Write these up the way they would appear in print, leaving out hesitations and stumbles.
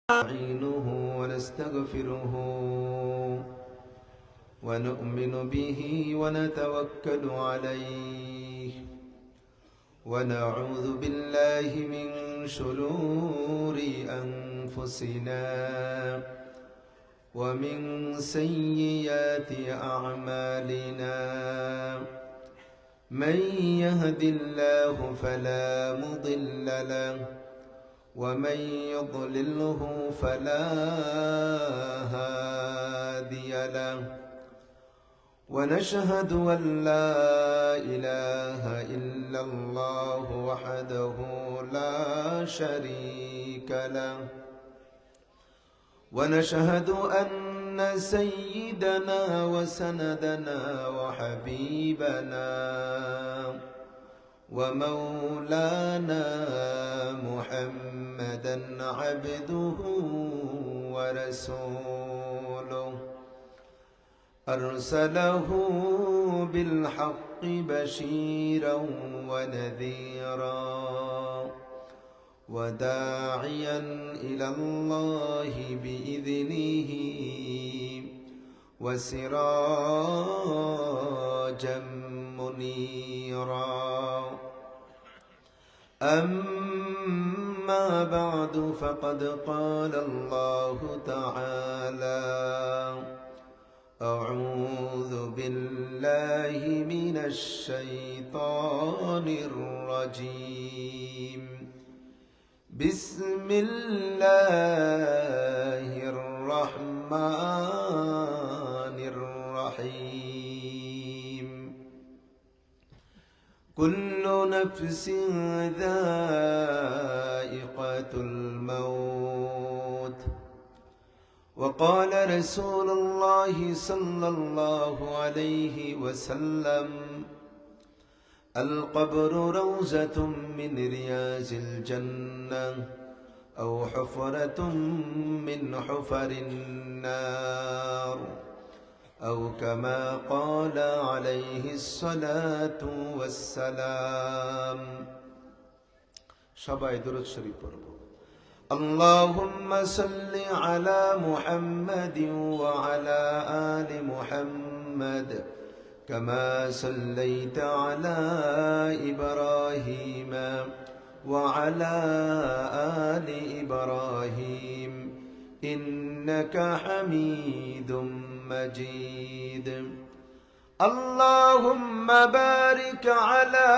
نستعينه ونستغفره ونؤمن به ونتوكل عليه ونعوذ بالله من شرور أنفسنا ومن سيئات أعمالنا من يهد الله فلا مضل له ومن يضلله فلا هادي له ونشهد أن لا إله إلا الله وحده لا شريك له ونشهد أن سيدنا وسندنا وحبيبنا ومولانا محمدا عبده ورسوله أرسله بالحق بشيرا ونذيرا وداعيا إلى الله بإذنه وسراجا منيرا أما بعد فقد قال الله تعالى أعوذ بالله من الشيطان الرجيم بسم الله الرحمن الرحيم كل نفس ذائقة الموت وقال رسول الله صلى الله عليه وسلم القبر روضة من رياض الجنة أو حفرة من حفر النار أو كما قال عليه الصلاة والسلام সবাই দরুদ শরীফ পড়ব اللهم صل على محمد وعلى آل محمد كما صليت على إبراهيم وعلى آل إبراهيم إنك حميد مجيد اللهم بارك على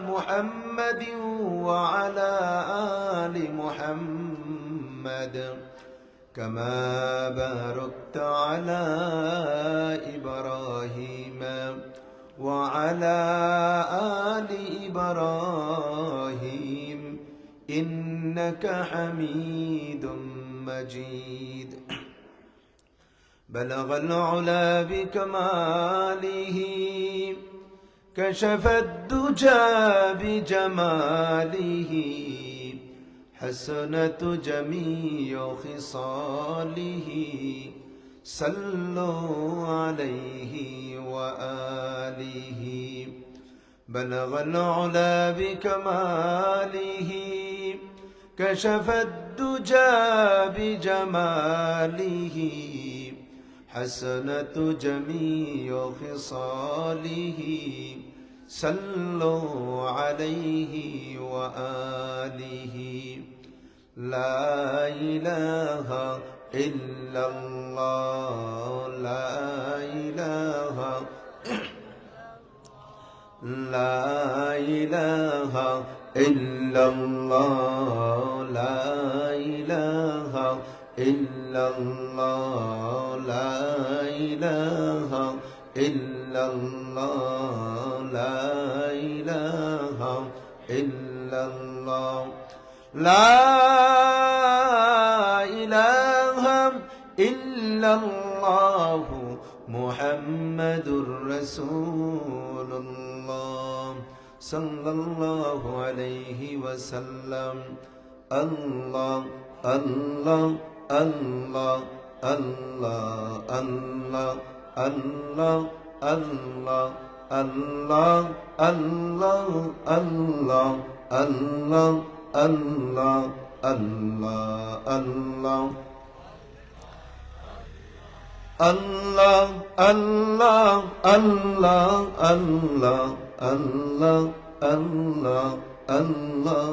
محمد وعلى آل محمد كما باركت على إبراهيم وعلى آل إبراهيم إنك حميد مجيد بلغ العلا بكماله كشف الدجى بجماله حسنت جميع خصاله صلوا عليه وآله بلغ العلا بكماله كشف الدجى بجماله حسنت جميع خصاله صلوا عليه وآله لا إله إلا الله لا إله لا إله إلا الله لا إله إلا الله لا إله إلا الله لا إله إلا الله لا إله إلا الله محمد رسول الله صلى الله عليه وسلم الله الله الله الله الله الله الله الله الله الله الله الله আল্লাহ আল্লাহ আল্লাহ আল্লাহ আল্লাহ আল্লাহ আল্লাহ আল্লাহ আল্লাহ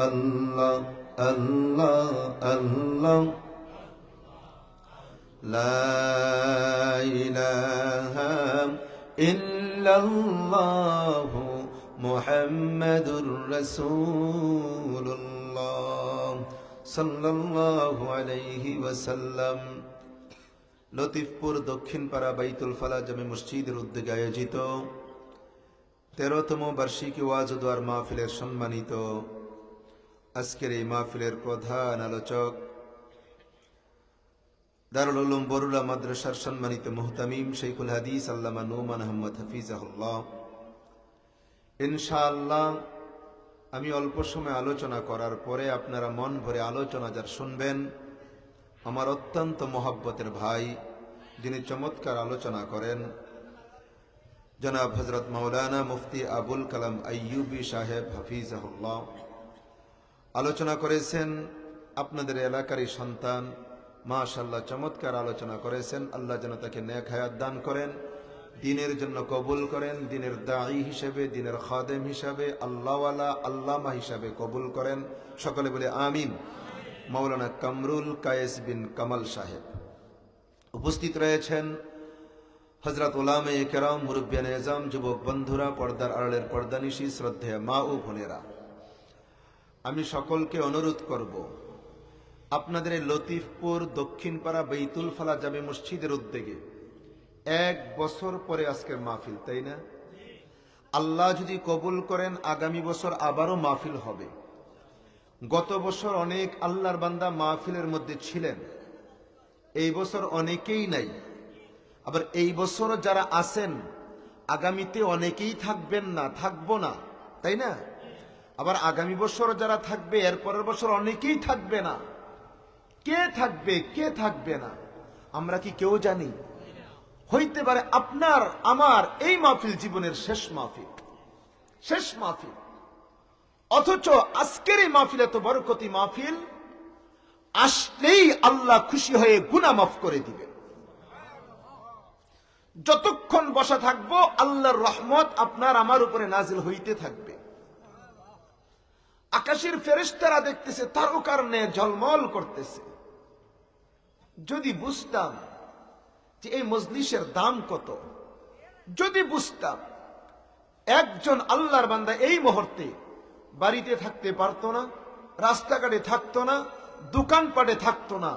আল্লাহ আল্লাহ আল্লাহ লা ইলাহা ইল্লাল্লাহ মুহাম্মাদুর রাসূলুল্লাহ সাল্লাল্লাহু আলাইহি ওয়াসাল্লাম। লতিফপুর দক্ষিণপাড়া বাইতুল ফালাহ জামে মসজিদের উদ্যোগে আয়োজিত 13তম বার্ষিকী ওয়াজ ও দোয়ার মাহফিলের সম্মানিত আজকের এই মাহফিলের প্রধান আলোচক দারুল উলুম বরুলা মাদ্রাসার সম্মানিত মুহতামিম শাইখুল হাদিস আল্লামা নোমান আহমদ হাফিজাহুল্লাহ। ইনশাআল্লাহ আমি অল্প সময় আলোচনা করার পরে আপনারা মন ভরে আলোচনা যার শুনবেন, আমার অত্যন্ত মহব্বতের ভাই, যিনি চমৎকার আলোচনা করেন, জনাব হযরত মাওলানা মুফতি আবুল কালাম আইয়ুবী সাহেব হাফিজাহুল্লাহ। আলোচনা করেছেন আপনাদের এলাকারই সন্তান, মাশাআল্লাহ চমৎকার আলোচনা করেছেন। আল্লাহ যেন তাকে নেক হায়াত দান করেন, দ্বীনের জন্য কবুল করেন, দ্বীনের দাঈ হিসেবে, দ্বীনের খাদেম হিসাবে, আল্লাহওয়ালা আল্লামা হিসাবে কবুল করেন। সকলে বলে আমিন। মাওলানা কামরুল কায়েস বিন কামাল সাহেব উপস্থিত রয়েছেন, হযরত উলামায়ে কেরাম, মুরব্বিয়ানে এজাম, যুবক বন্ধুরা, পর্দার আড়ালের পর্দানিশী, শ্রদ্ধেয় মা ও বোনেরা, আমি সকলকে অনুরোধ করব, আপনাদের এই লতিফপুর দক্ষিণপাড়া বাইতুল ফালাহ জামে মসজিদের উদ্যোগে 1 বছর পরে আজকের মাহফিল, তাই না? আল্লাহ যদি কবুল করেন আগামী বছর আবারও মাহফিল হবে। গত বছর অনেক আল্লাহর বান্দা মাহফিলের মধ্যে ছিলেন, এই বছর অনেকেই নাই। আবার এই বছর যারা আছেন আগামীতে অনেকেই থাকবেন না, থাকবো না, তাই না? আবার আগামী বছর যারা থাকবে এর পরের বছর অনেকেই থাকবে না। কে থাকবে কে থাকবে না আমরা কি কেউ জানি? হইতে পারে আপনার আমার এই মাহফিল জীবনের শেষ মাহফিল, শেষ মাহফিল। অথচ আজকের এই মাহফিল এত বরকতি মাহফিল, আসলেই আল্লাহ খুশি হয়ে গুনাহ মাফ করে দিবে। যতক্ষণ বসা থাকবো আল্লাহর রহমত আপনার আমার উপরে নাজিল হইতে থাকবে। আকাশের ফেরেশতারা দেখতেছে তারকার ন্যায় ঝলমল করতেছে। যদি বুঝতাম যে এই মজলিসের দাম কত, যদি বুঝতাম একজন আল্লাহর বান্দা এই মুহূর্তে বাড়িতে থাকতে পারতো না, রাস্তাঘাটে থাকতো না, দোকানপাটে থাকতো না,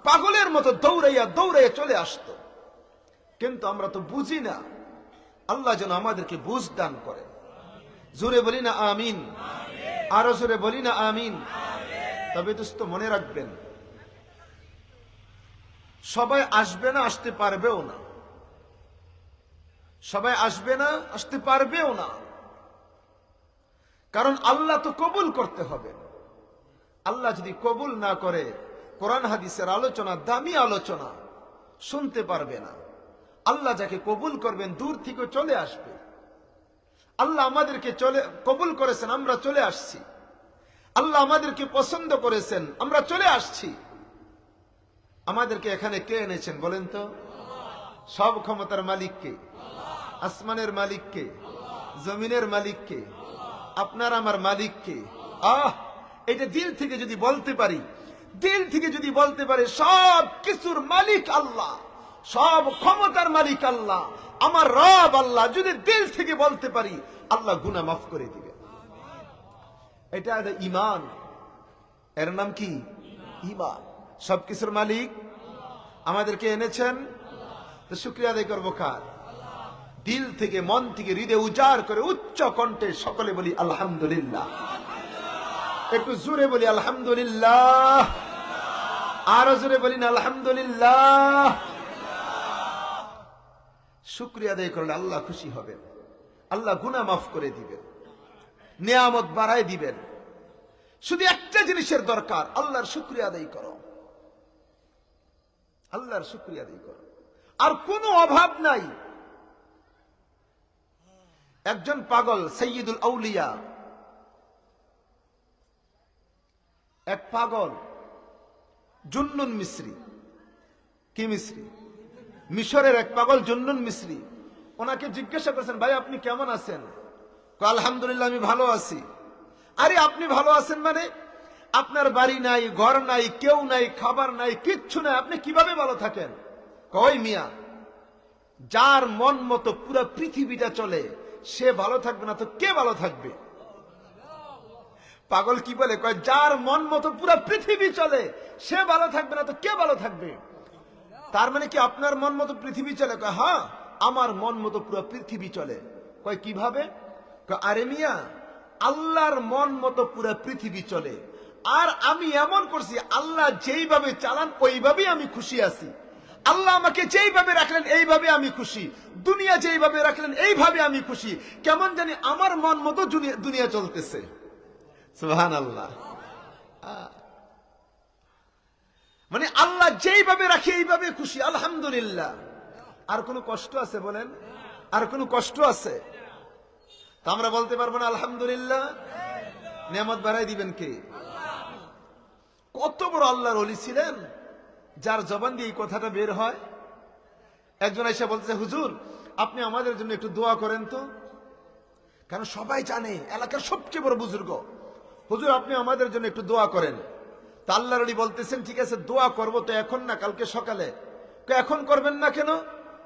পাগলের মতো দৌড়াইয়া দৌড়াইয়া চলে আসতো। কিন্তু আমরা তো বুঝি না। আল্লাহ যেন আমাদেরকে বুঝ দান করে। জোরে বলি না আমিন, আরো জোরে বলি না আমিন। তবে দোস্ত মনে রাখবেন, সবাই আসবে না, আসতে পারবেও না। সবাই আসবে না, আসতে পারবেও না। কারণ আল্লাহ তো কবুল করতে হবে। আল্লাহ যদি কবুল না করে কোরআন হাদিসের আলোচনা, দামি আলোচনা শুনতে পারবে না। আল্লাহ যাকে কবুল করবেন দূর থেকে চলে আসবে। আল্লাহ আমাদেরকে কবুল করেছেন, আমরা চলে আসছি। আল্লাহ আমাদেরকে পছন্দ করেছেন, আমরা চলে আসছি। আমাদেরকে এখানে কে এনেছেন বলেন তো? সব ক্ষমতার মালিক কে? আসমানের মালিক কে? জমিনের মালিক কে? আপনার আমার মালিক কে? এটা দিল থেকে যদি বলতে পারি, দিল থেকে যদি বলতে পারে সব কিছুর মালিক আল্লাহ, সব ক্ষমতার মালিক আল্লাহ, আমার রব আল্লাহ, যদি দিল থেকে বলতে পারি, আল্লাহ গুনাহ মাফ করে দিবে। এটা ঈমান। এর নাম কি? ঈমান। সবকিছুর মালিক আমাদেরকে এনেছেন, তো শুকরিয়া আদায় করবো কার? দিল থেকে, মন থেকে, হৃদয় উজাড় করে উচ্চ কণ্ঠে সকলে বলি আলহামদুলিল্লাহ। একটু জোরে বলি আলহামদুলিল্লাহ, আরো জোরে বলি না আলহামদুলিল্লাহ। শুকরিয়া আদায় করলে আল্লাহ খুশি হবেন, আল্লাহ গুনাহ মাফ করে দিবেন, নিয়ামত বাড়ায় দিবেন। শুধু একটা জিনিসের দরকার, আল্লাহর শুকরিয়া আদায় করো, আল্লাহর শুকরিয়া আদায় করো। আর কোনো অভাব নাই। একজন পাগল সাইয়্যিদুল আউলিয়া এক পাগল জুন্নুন মিসরি, কি মিসরি? মিশরের এক পাগল জুন্নুন মিসরি। ওনাকে জিজ্ঞাসা করেছেন, ভাই আপনি কেমন আছেন? আলহামদুলিল্লাহ আমি ভালো আছি। আরে আপনি ভালো আছেন মানে? আপনার বাড়ি নাই, ঘর নাই, কেউ নাই, খাবার নাই, কিচ্ছু নাই, আপনি কিভাবে ভালো থাকেন? কই মিয়া, যার মন মতো পুরো পৃথিবীটা চলে সে ভালো থাকবে না তো কে ভালো থাকবে? পাগল কি বলে, কয় যার মন মতো পুরো পৃথিবী চলে সে ভালো থাকবে না তো কে ভালো থাকবে? তার মানে কি আপনার মন মতো পৃথিবী চলে? কয় হ্যাঁ, আমার মন মতো পুরো পৃথিবী চলে। কয় কিভাবে? কয় আরে মিয়া, আল্লাহর মন মতো পুরো পৃথিবী চলে, আর আমি এমন করছি আল্লাহ যেইভাবে চালান ওইভাবেই আমি খুশি আছি। আল্লাহ আমাকে যেইভাবে রাখলেন এইভাবে আমি খুশি, দুনিয়া যেইভাবে রাখলেন এইভাবে আমি খুশি। কেমন জানি আমার মন মতো দুনিয়া চলতেছে। সুবহানাল্লাহ। মানে আল্লাহ যেইভাবে রাখে এইভাবে খুশি, আলহামদুলিল্লাহ। আর কোনো কষ্ট আছে বলেন? আর কোনো কষ্ট আছে? তা আমরা বলতে পারবো না আলহামদুলিল্লাহ? নিয়ামত বাড়াই দিবেন কে? কত বড় আল্লাহর ওলি ছিলেন যার জবান দিয়ে এই কথাটা বের হয়। একজন এসে বলতেছে, হুজুর আপনি আমাদের জন্য একটু দোয়া করেন তো। কারণ সবাই জানে এলাকার সবচেয়ে বড় বুজুর্গ, হুজুর আপনি আমাদের জন্য একটু দোয়া করেন। তা আল্লাহর ওলি বলতেছেন, ঠিক আছে দোয়া করবো তো এখন না, কালকে সকালে। এখন করবেন না কেন?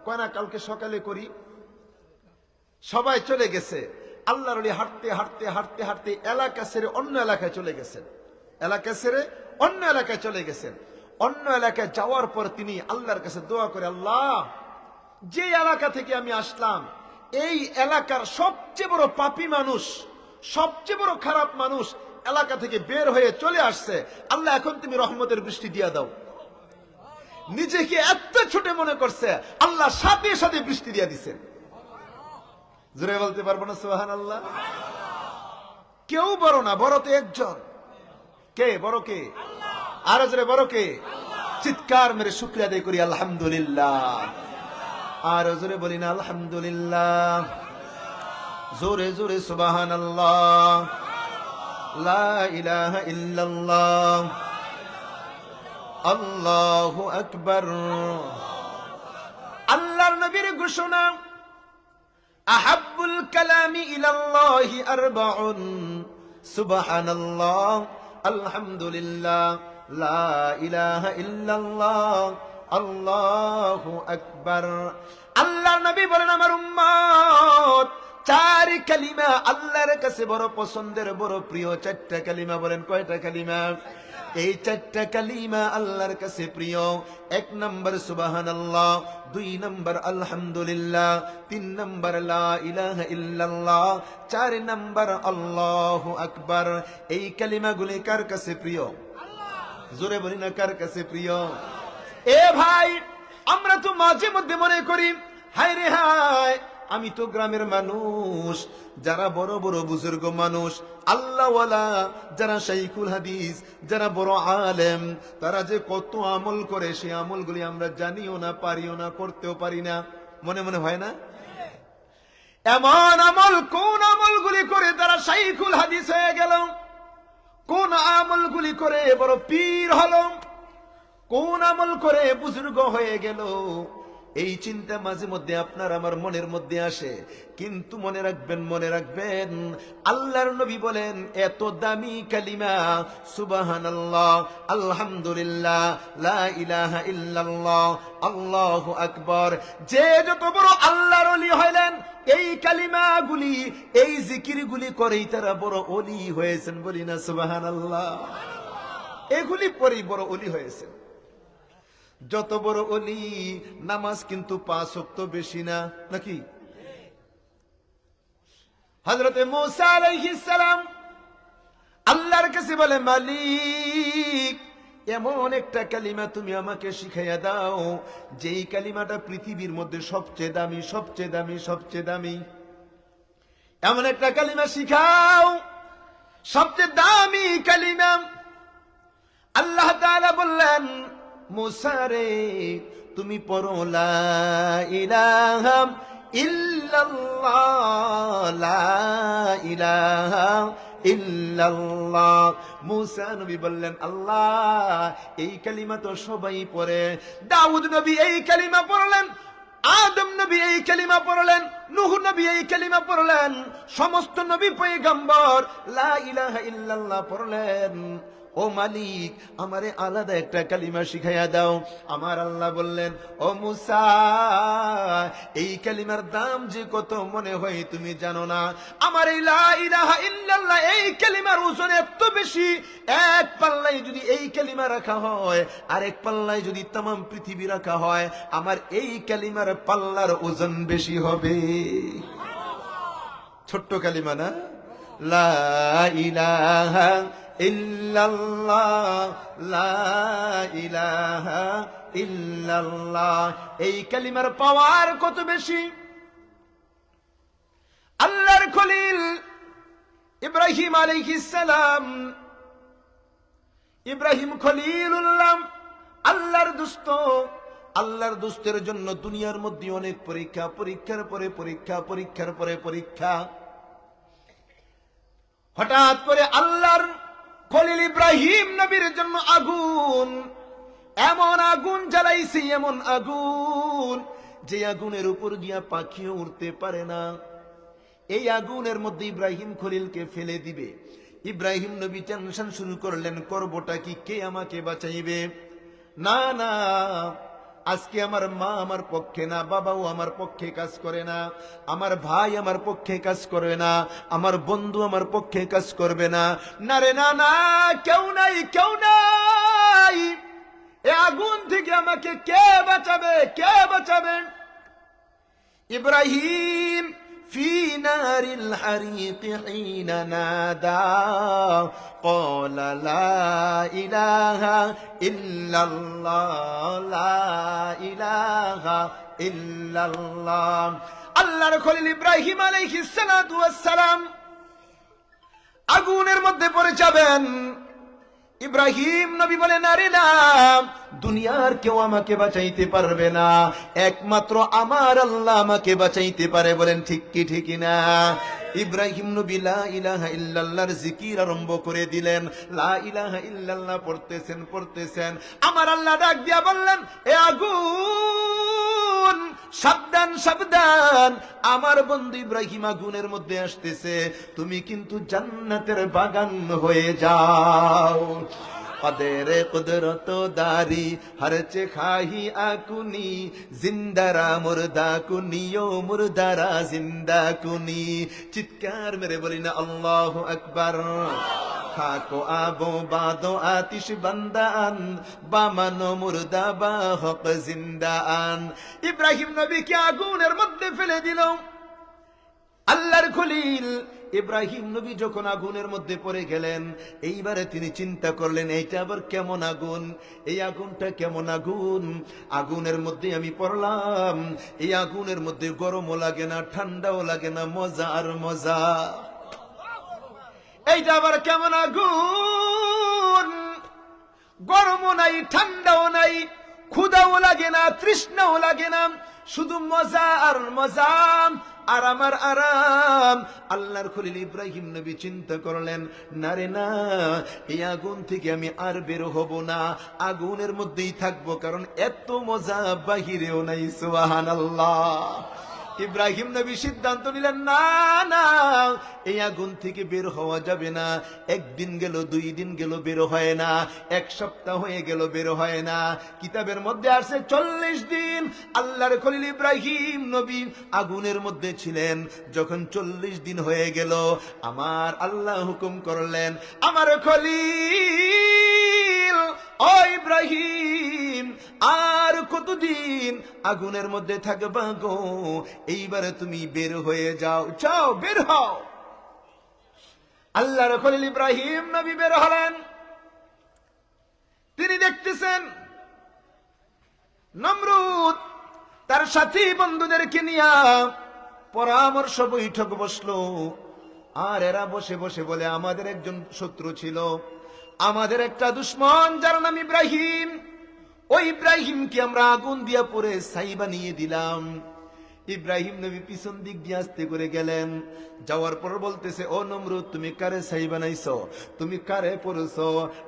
কয় না কালকে সকালে করি। সবাই চলে গেছে। আল্লাহর ওলি হাঁটতে হাঁটতে হাঁটতে হাঁটতে এলাকা ছেড়ে অন্য এলাকায় চলে গেছেন। এলাকা ছেড়ে অন্য এলাকায় চলে গেছেন। অন্য এলাকায় যাওয়ার পর তিনি আল্লাহর কাছে দোয়া করে, আল্লাহ যে এলাকা থেকে আমি আসলাম এই এলাকার সবচেয়ে বড় পাপী মানুষ, সবচেয়ে বড় খারাপ মানুষ এলাকা থেকে বের হয়ে চলে আসছে, আল্লাহ এখন তুমি রহমতের বৃষ্টি দিয়ে দাও। নিজেকে এত ছোট মনে করছে, আল্লাহ সাথে সাথে বৃষ্টি দিয়ে দিছে। জোরে বলতে পারবো না সুবহানাল্লাহ? কেউ বড় না, বড় তো একজন। কে বড়? কে? আর জোরে বড় কে? চিৎকার মেরে শুকরিয়া আদায় করি আলহামদুলিল্লাহ। আর জোরে বলি না আলহামদুলিল্লাহ? জোরে জোরে সুবহানাল্লাহ, লা ইলাহা ইল্লাল্লাহ, আল্লাহু আকবার। আল্লাহর নবীর ঘোষণা, আহাব্বুল কালামি ইলাল্লাহি আরবাউন, সুবহানাল্লাহ, আলহামদুলিল্লাহ, লা ইলাহা ইল্লাল্লাহ, আল্লাহু আকবার। আল্লাহর নবী বলেন, আমার উম্মত চার কালিমা আল্লাহর কাছে বড় পছন্দের, বড় প্রিয়। চারটা কালিমা। বলেন কয়টা কালিমা? এই চারটা কালিমা আল্লাহর কাছে প্রিয়। এক নম্বর সুবহানাল্লাহ, দুই নম্বর আলহামদুলিল্লাহ, তিন নম্বর লা ইলাহা ইল্লাল্লাহ, চার নম্বর আল্লাহু আকবার। এই কালিমাগুলি কার কাছে প্রিয়? জোরে বলি না কার কাছে প্রিয়? এ ভাই, আমরা তো মাঝে মধ্যে মনে করি হায় রে হায়, আমি তো গ্রামের মানুষ, যারা বড় বড় বুজুর্গ মানুষ, আল্লাহওয়ালা, যারা শাইখুল হাদিস, যারা বড় আলেম, তারা যে কত আমল করে, সেই আমলগুলি আমরা জানিও না, পারিও না, করতেও পারি না। মনে মনে হয় না? এমন আমল, কোন আমলগুলি করে তারা শাইখুল হাদিস হয়ে গেল? কোন আমলগুলি করে বড় পীর হলো? কোন আমল করে বুজুর্গ হয়ে গেল? এই চিন্তা মাঝে মধ্যে আপনার আমার মনের মধ্যে আসে। কিন্তু মনে রাখবেন, মনে রাখবেন, আল্লাহর নবী বলেন এত দামি কালিমা সুবহানাল্লাহ, আলহামদুলিল্লাহ, লা ইলাহা ইল্লাল্লাহ, আল্লাহু আকবার, যে যত বড় আল্লাহর ওলি হইলেন, এই কালিমাগুলি, এই জিকিরগুলি করেই তারা বড় ওলি হয়েছেন। বলি না সুবহানাল্লাহ? এগুলি পরেই বড় ওলি হয়েছেন। যত বড় ওলি, নামাজ কিন্তু 5 ওয়াক্ত বেশি না, নাকি? হযরতে মূসা আলাইহিস সালাম আল্লাহর কাছে বলে, মালিক এমন একটা কালিমা তুমি আমাকে শিখাইয়া দাও, যেই কালিমাটা পৃথিবীর মধ্যে সবচেয়ে দামি, সবচেয়ে দামি, সবচেয়ে দামি। এমন একটা কালিমা শিখাও, সবচেয়ে দামি কালিমা। আল্লাহ তাআলা বললেন, মূসা রে তুমি পড়ো লা ইলাহা ইল্লাল্লাহ, লা ইলাহা ইল্লাল্লাহ। মূসা নবী বললেন, আল্লাহ এই কালিমা তো সবাই পড়ে। দাউদ নবী এই কালিমা পড়লেন, আদম নবী এই কালিমা পড়লেন, নূহ নবী এই কালিমা পড়লেন, সমস্ত নবী পয়গম্বর লা ইলাহা ইল্লাল্লাহ পড়লেন। ও মালিক, আমারে আলাদা একটা কালিমা শিখাইয়া দাও। আমার আল্লাহ বললেন, ও মূসা, এই কালিমার দাম যে কত মনে হয় তুমি জানো না। আমার এই লা ইলাহা ইল্লাল্লাহ এই কালিমার ওজন এত বেশি, এক পাল্লায় যদি এই কালিমা রাখা হয়, আর এক পাল্লায় যদি तमाम পৃথিবী রাখা হয়, আমার এই কালিমার পাল্লার ওজন বেশি হবে। ছোট্ট কালিমা না, লা ইলাহা ইল্লাল্লাহ, লা ইলাহা ইল্লাল্লাহ। এই কালিমার পাওয়ার কত বেশি। আল্লাহর খলিল ইব্রাহিম আলাইহিস সালাম, ইব্রাহিম খলিলুল্লাহ, আল্লাহর দোস্ত। আল্লাহর দোস্তের জন্য দুনিয়ার মধ্যে অনেক পরীক্ষা, পরীক্ষার পরে পরীক্ষা, পরীক্ষার পরে পরীক্ষা। হঠাৎ করে আল্লাহর খলিল ইব্রাহিম নবীর জন্য আগুন, এমন আগুন জ্বালাইছে, এমন আগুন যে আগুনের উপর গিয়া পাখিও উড়তে পারে না। এই আগুনের মধ্যে ইব্রাহিম খলিলকে ফেলে দিবে। ইব্রাহিম নবী টেনশন শুরু করলেন, করবোটা কি, কে আমাকে বাঁচাইবে? না না, আজকে আমার মা আমার পক্ষে না, বাবাও আমার পক্ষে কাজ করে না, আমার ভাই আমার পক্ষে কাজ করবে না, আমার বন্ধু আমার পক্ষে কাজ করবে না। না রে না না, কেউ নাই, কেউ নাই। এ আগুন থেকে আমাকে কে বাঁচাবে, কে বাঁচাবে? ইব্রাহিম في نار الحريق حين نادى قال لا إله إلا الله لا إله إلا الله। আল্লাহর খলিল ইব্রাহিম আলাইহিস সালাতু ওয়াস সালাম আগুনের মধ্যে পড়ে যাবেন। ইব্রাহিম নবী বলেন, আরে না, দুনিয়ার কেউ আমাকে বাঁচাইতে পারবে না, একমাত্র আমার আল্লাহ আমাকে বাঁচাইতে পারে। বলেন ঠিক কি ঠিক না? ইব্রাহিম নবী লা ইলাহা ইল্লাল্লাহর জিকির আরম্ভ করে দিলেন। লা ইলাহা ইল্লাল্লাহ পড়তেছেন পড়তেছেন, আমার আল্লাহ ডাক দিয়া বললেন, এ আগুন, সাবধান সাবধান, আমার বন্ধু ইব্রাহিম আগুনের মধ্যে আসতেছে, তুমি কিন্তু জান্নাতের বাগান হয়ে যাও। কদের কুদরত দারি হরচে খাহি আকুনি, জিন্দারা মুর্দা কুনিও মুর্দারা জিন্দা কুনি। চিৎকার মেরে বলি না আল্লাহু আকবার। খাকো আবো বাদো আতিশ বান্দান, বামানো মুর্দা বা হক জিন্দান। ইব্রাহিম নবীকে আগুনের মধ্যে ফেলে দিল। আল্লাহর খলিল ইব্রাহিম নবী যখন আগুনের মধ্যে পড়ে গেলেন, এইবারে তিনি চিন্তা করলেন, এইটা আবার কেমন আগুন, এই আগুনটা কেমন আগুন। আগুনের মধ্যে আমি পড়লাম, এই আগুনের মধ্যে গরমও লাগে না, ঠান্ডাও লাগে না, মজা আর মজা। এইটা আবার কেমন আগুন, গরমও নাই, ঠান্ডাও নাই, ক্ষুধাও লাগে না, তৃষ্ণাও লাগে না, শুধু মজা আর মজা, আরাম আর আরাম। আল্লাহর খলিল ইব্রাহিম নবী চিন্তা করলেন, না রে না, এই আগুন থেকে আমি আর বের হব না, আগুনের মধ্যেই থাকবো, কারণ এত মজা বাহিরেও নাই। সুবহানাল্লাহ। ইব্রাহিম নবী সিদ্ধান্ত নিলেন, না না, এই আগুন থেকে বের হওয়া যাবে না। একদিন গেল, 2 দিন গেল, বের হয় না, 1 সপ্তাহ হয়ে গেল, বের হয় না। কিতাবের মধ্যে আছে 40 দিন আল্লাহর খলিল ইব্রাহিম নবী আগুনের মধ্যে ছিলেন। যখন 40 দিন হয়ে গেল, আমার আল্লাহ হুকুম করলেন, আমার খলিল ও ইব্রাহিম, আর কতদিন আগুনের মধ্যে থাকবা গো? এইবারে তুমি বের হয়ে যাও, যাও বের হও। আল্লাহর খলিল ইব্রাহিম নবী বের হলেন। তিনি দেখতেছেন নমরুদ তার সাথী বন্ধুদেরকে নিয়ে পরামর্শ বৈঠক বসলো। আর এরা বসে বসে বলে, আমাদের একজন শত্রু ছিল, আমাদের একটা দুশমন, যার নাম ইব্রাহিম। ওই ইব্রাহিমকে আমরা আগুন দিয়া পরে ছাই বানিয়ে দিলাম। ইব্রাহিম নবী পিছন দিক দিয়ে আস্তে করে গেলেন। যাওয়ার পর বলতেছে, ও নমরুদ, তুমি কারে ছাই বানাইছো? তুমি কারে পড়ছো?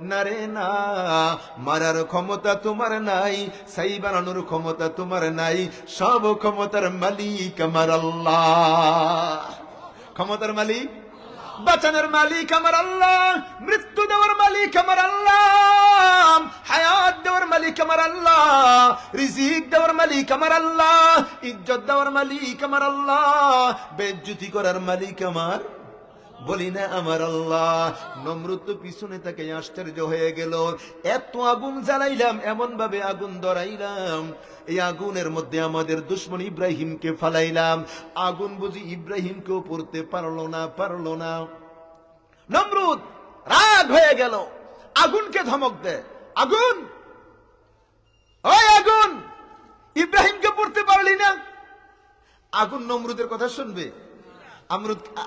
না রে না, মারার ক্ষমতা তোমার নাই, ছাই বানানোর ক্ষমতা তোমার নাই, সব ক্ষমতার মালিক আমার আল্লাহ। ক্ষমতার মালিক, বাঁচানোর মালিক আমার আল্লাহ, মৃত্যু দেওয়ার মালিক আমার আল্লাহ, হায়াত দেওয়ার মালিক আমার আল্লাহ, রিজিক দেওয়ার মালিক আমার আল্লাহ, ইজ্জত দেওয়ার মালিক আমার আল্লাহ, বেজ্জতি করার মালিক আমার, বলি না আমার আল্লাহ। নমরুদ তো পিছনে তাকে আশ্চর্য হয়ে গেল, এত আগুন জ্বালাইলাম, এমন ভাবে আগুন ধরাইলাম, এই আগুনের মধ্যে আমাদের দুশমন ইব্রাহিমকে ফালাইলাম, আগুন বুঝি ইব্রাহিমকেও পড়তে পারলো না। নমরুদ রাগ হয়ে গেল, আগুনকে ধমক দেয়, আগুন, ওই আগুন, ইব্রাহিমকে পড়তে পারলি না? আগুন নমরুদের কথা শুনবে?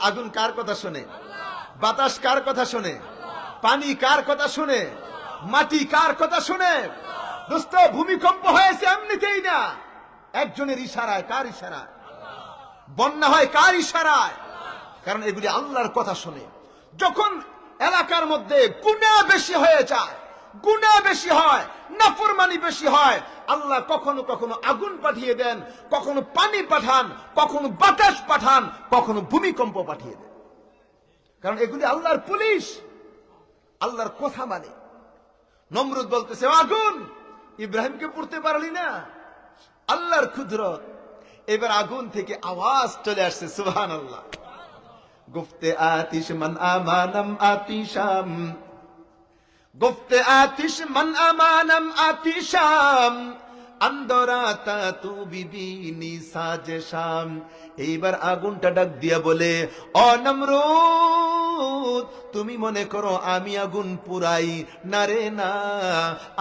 আগুন কার কথা শোনে? বাতাস কার কথা শোনে? পানি কার কথা শোনে? মাটি কার কথা শোনে? দোস্ত, ভূমিকম্প হয়েছে এমনিতেই না, একজনের ইশারায়। কার ইশারায়? বন্যা হয় কার ইশারায়? কারণ এগুলি আল্লাহর কথা শোনে। যখন এলাকার মধ্যে গুনাহ বেশি হয়ে যায়, গুনাহ বেশি হয়, নাফরমানি বেশি হয়, আল্লাহ কখনো কখনো আগুন পাঠিয়ে দেন, কখনো পানি পাঠান, কখনো বাতাস পাঠান, কখনো ভূমিকম্প পাঠিয়ে দেন। কারণ এগুলি আল্লাহর পুলিশ, আল্লাহর কথা মানে। নমরুদ বলতেছে, আগুন, ইব্রাহিমকে পড়তে পারলি না? আল্লাহর কুদরত। এবার আগুন থেকে আওয়াজ চলে আসছে, সুবহানাল্লাহ। গুফতে আতিশ মান আমানাম আতিশাম, গুফতে আতিশ মান আমানাম আতিশাম, আন্দরাতা তু বিবিনি সাজেশাম। এইবার আগুনটা ডাক দিয়া বলে, ও নমরুদ, তুমি মনে করো আমি আগুন পুরাই? না রে না,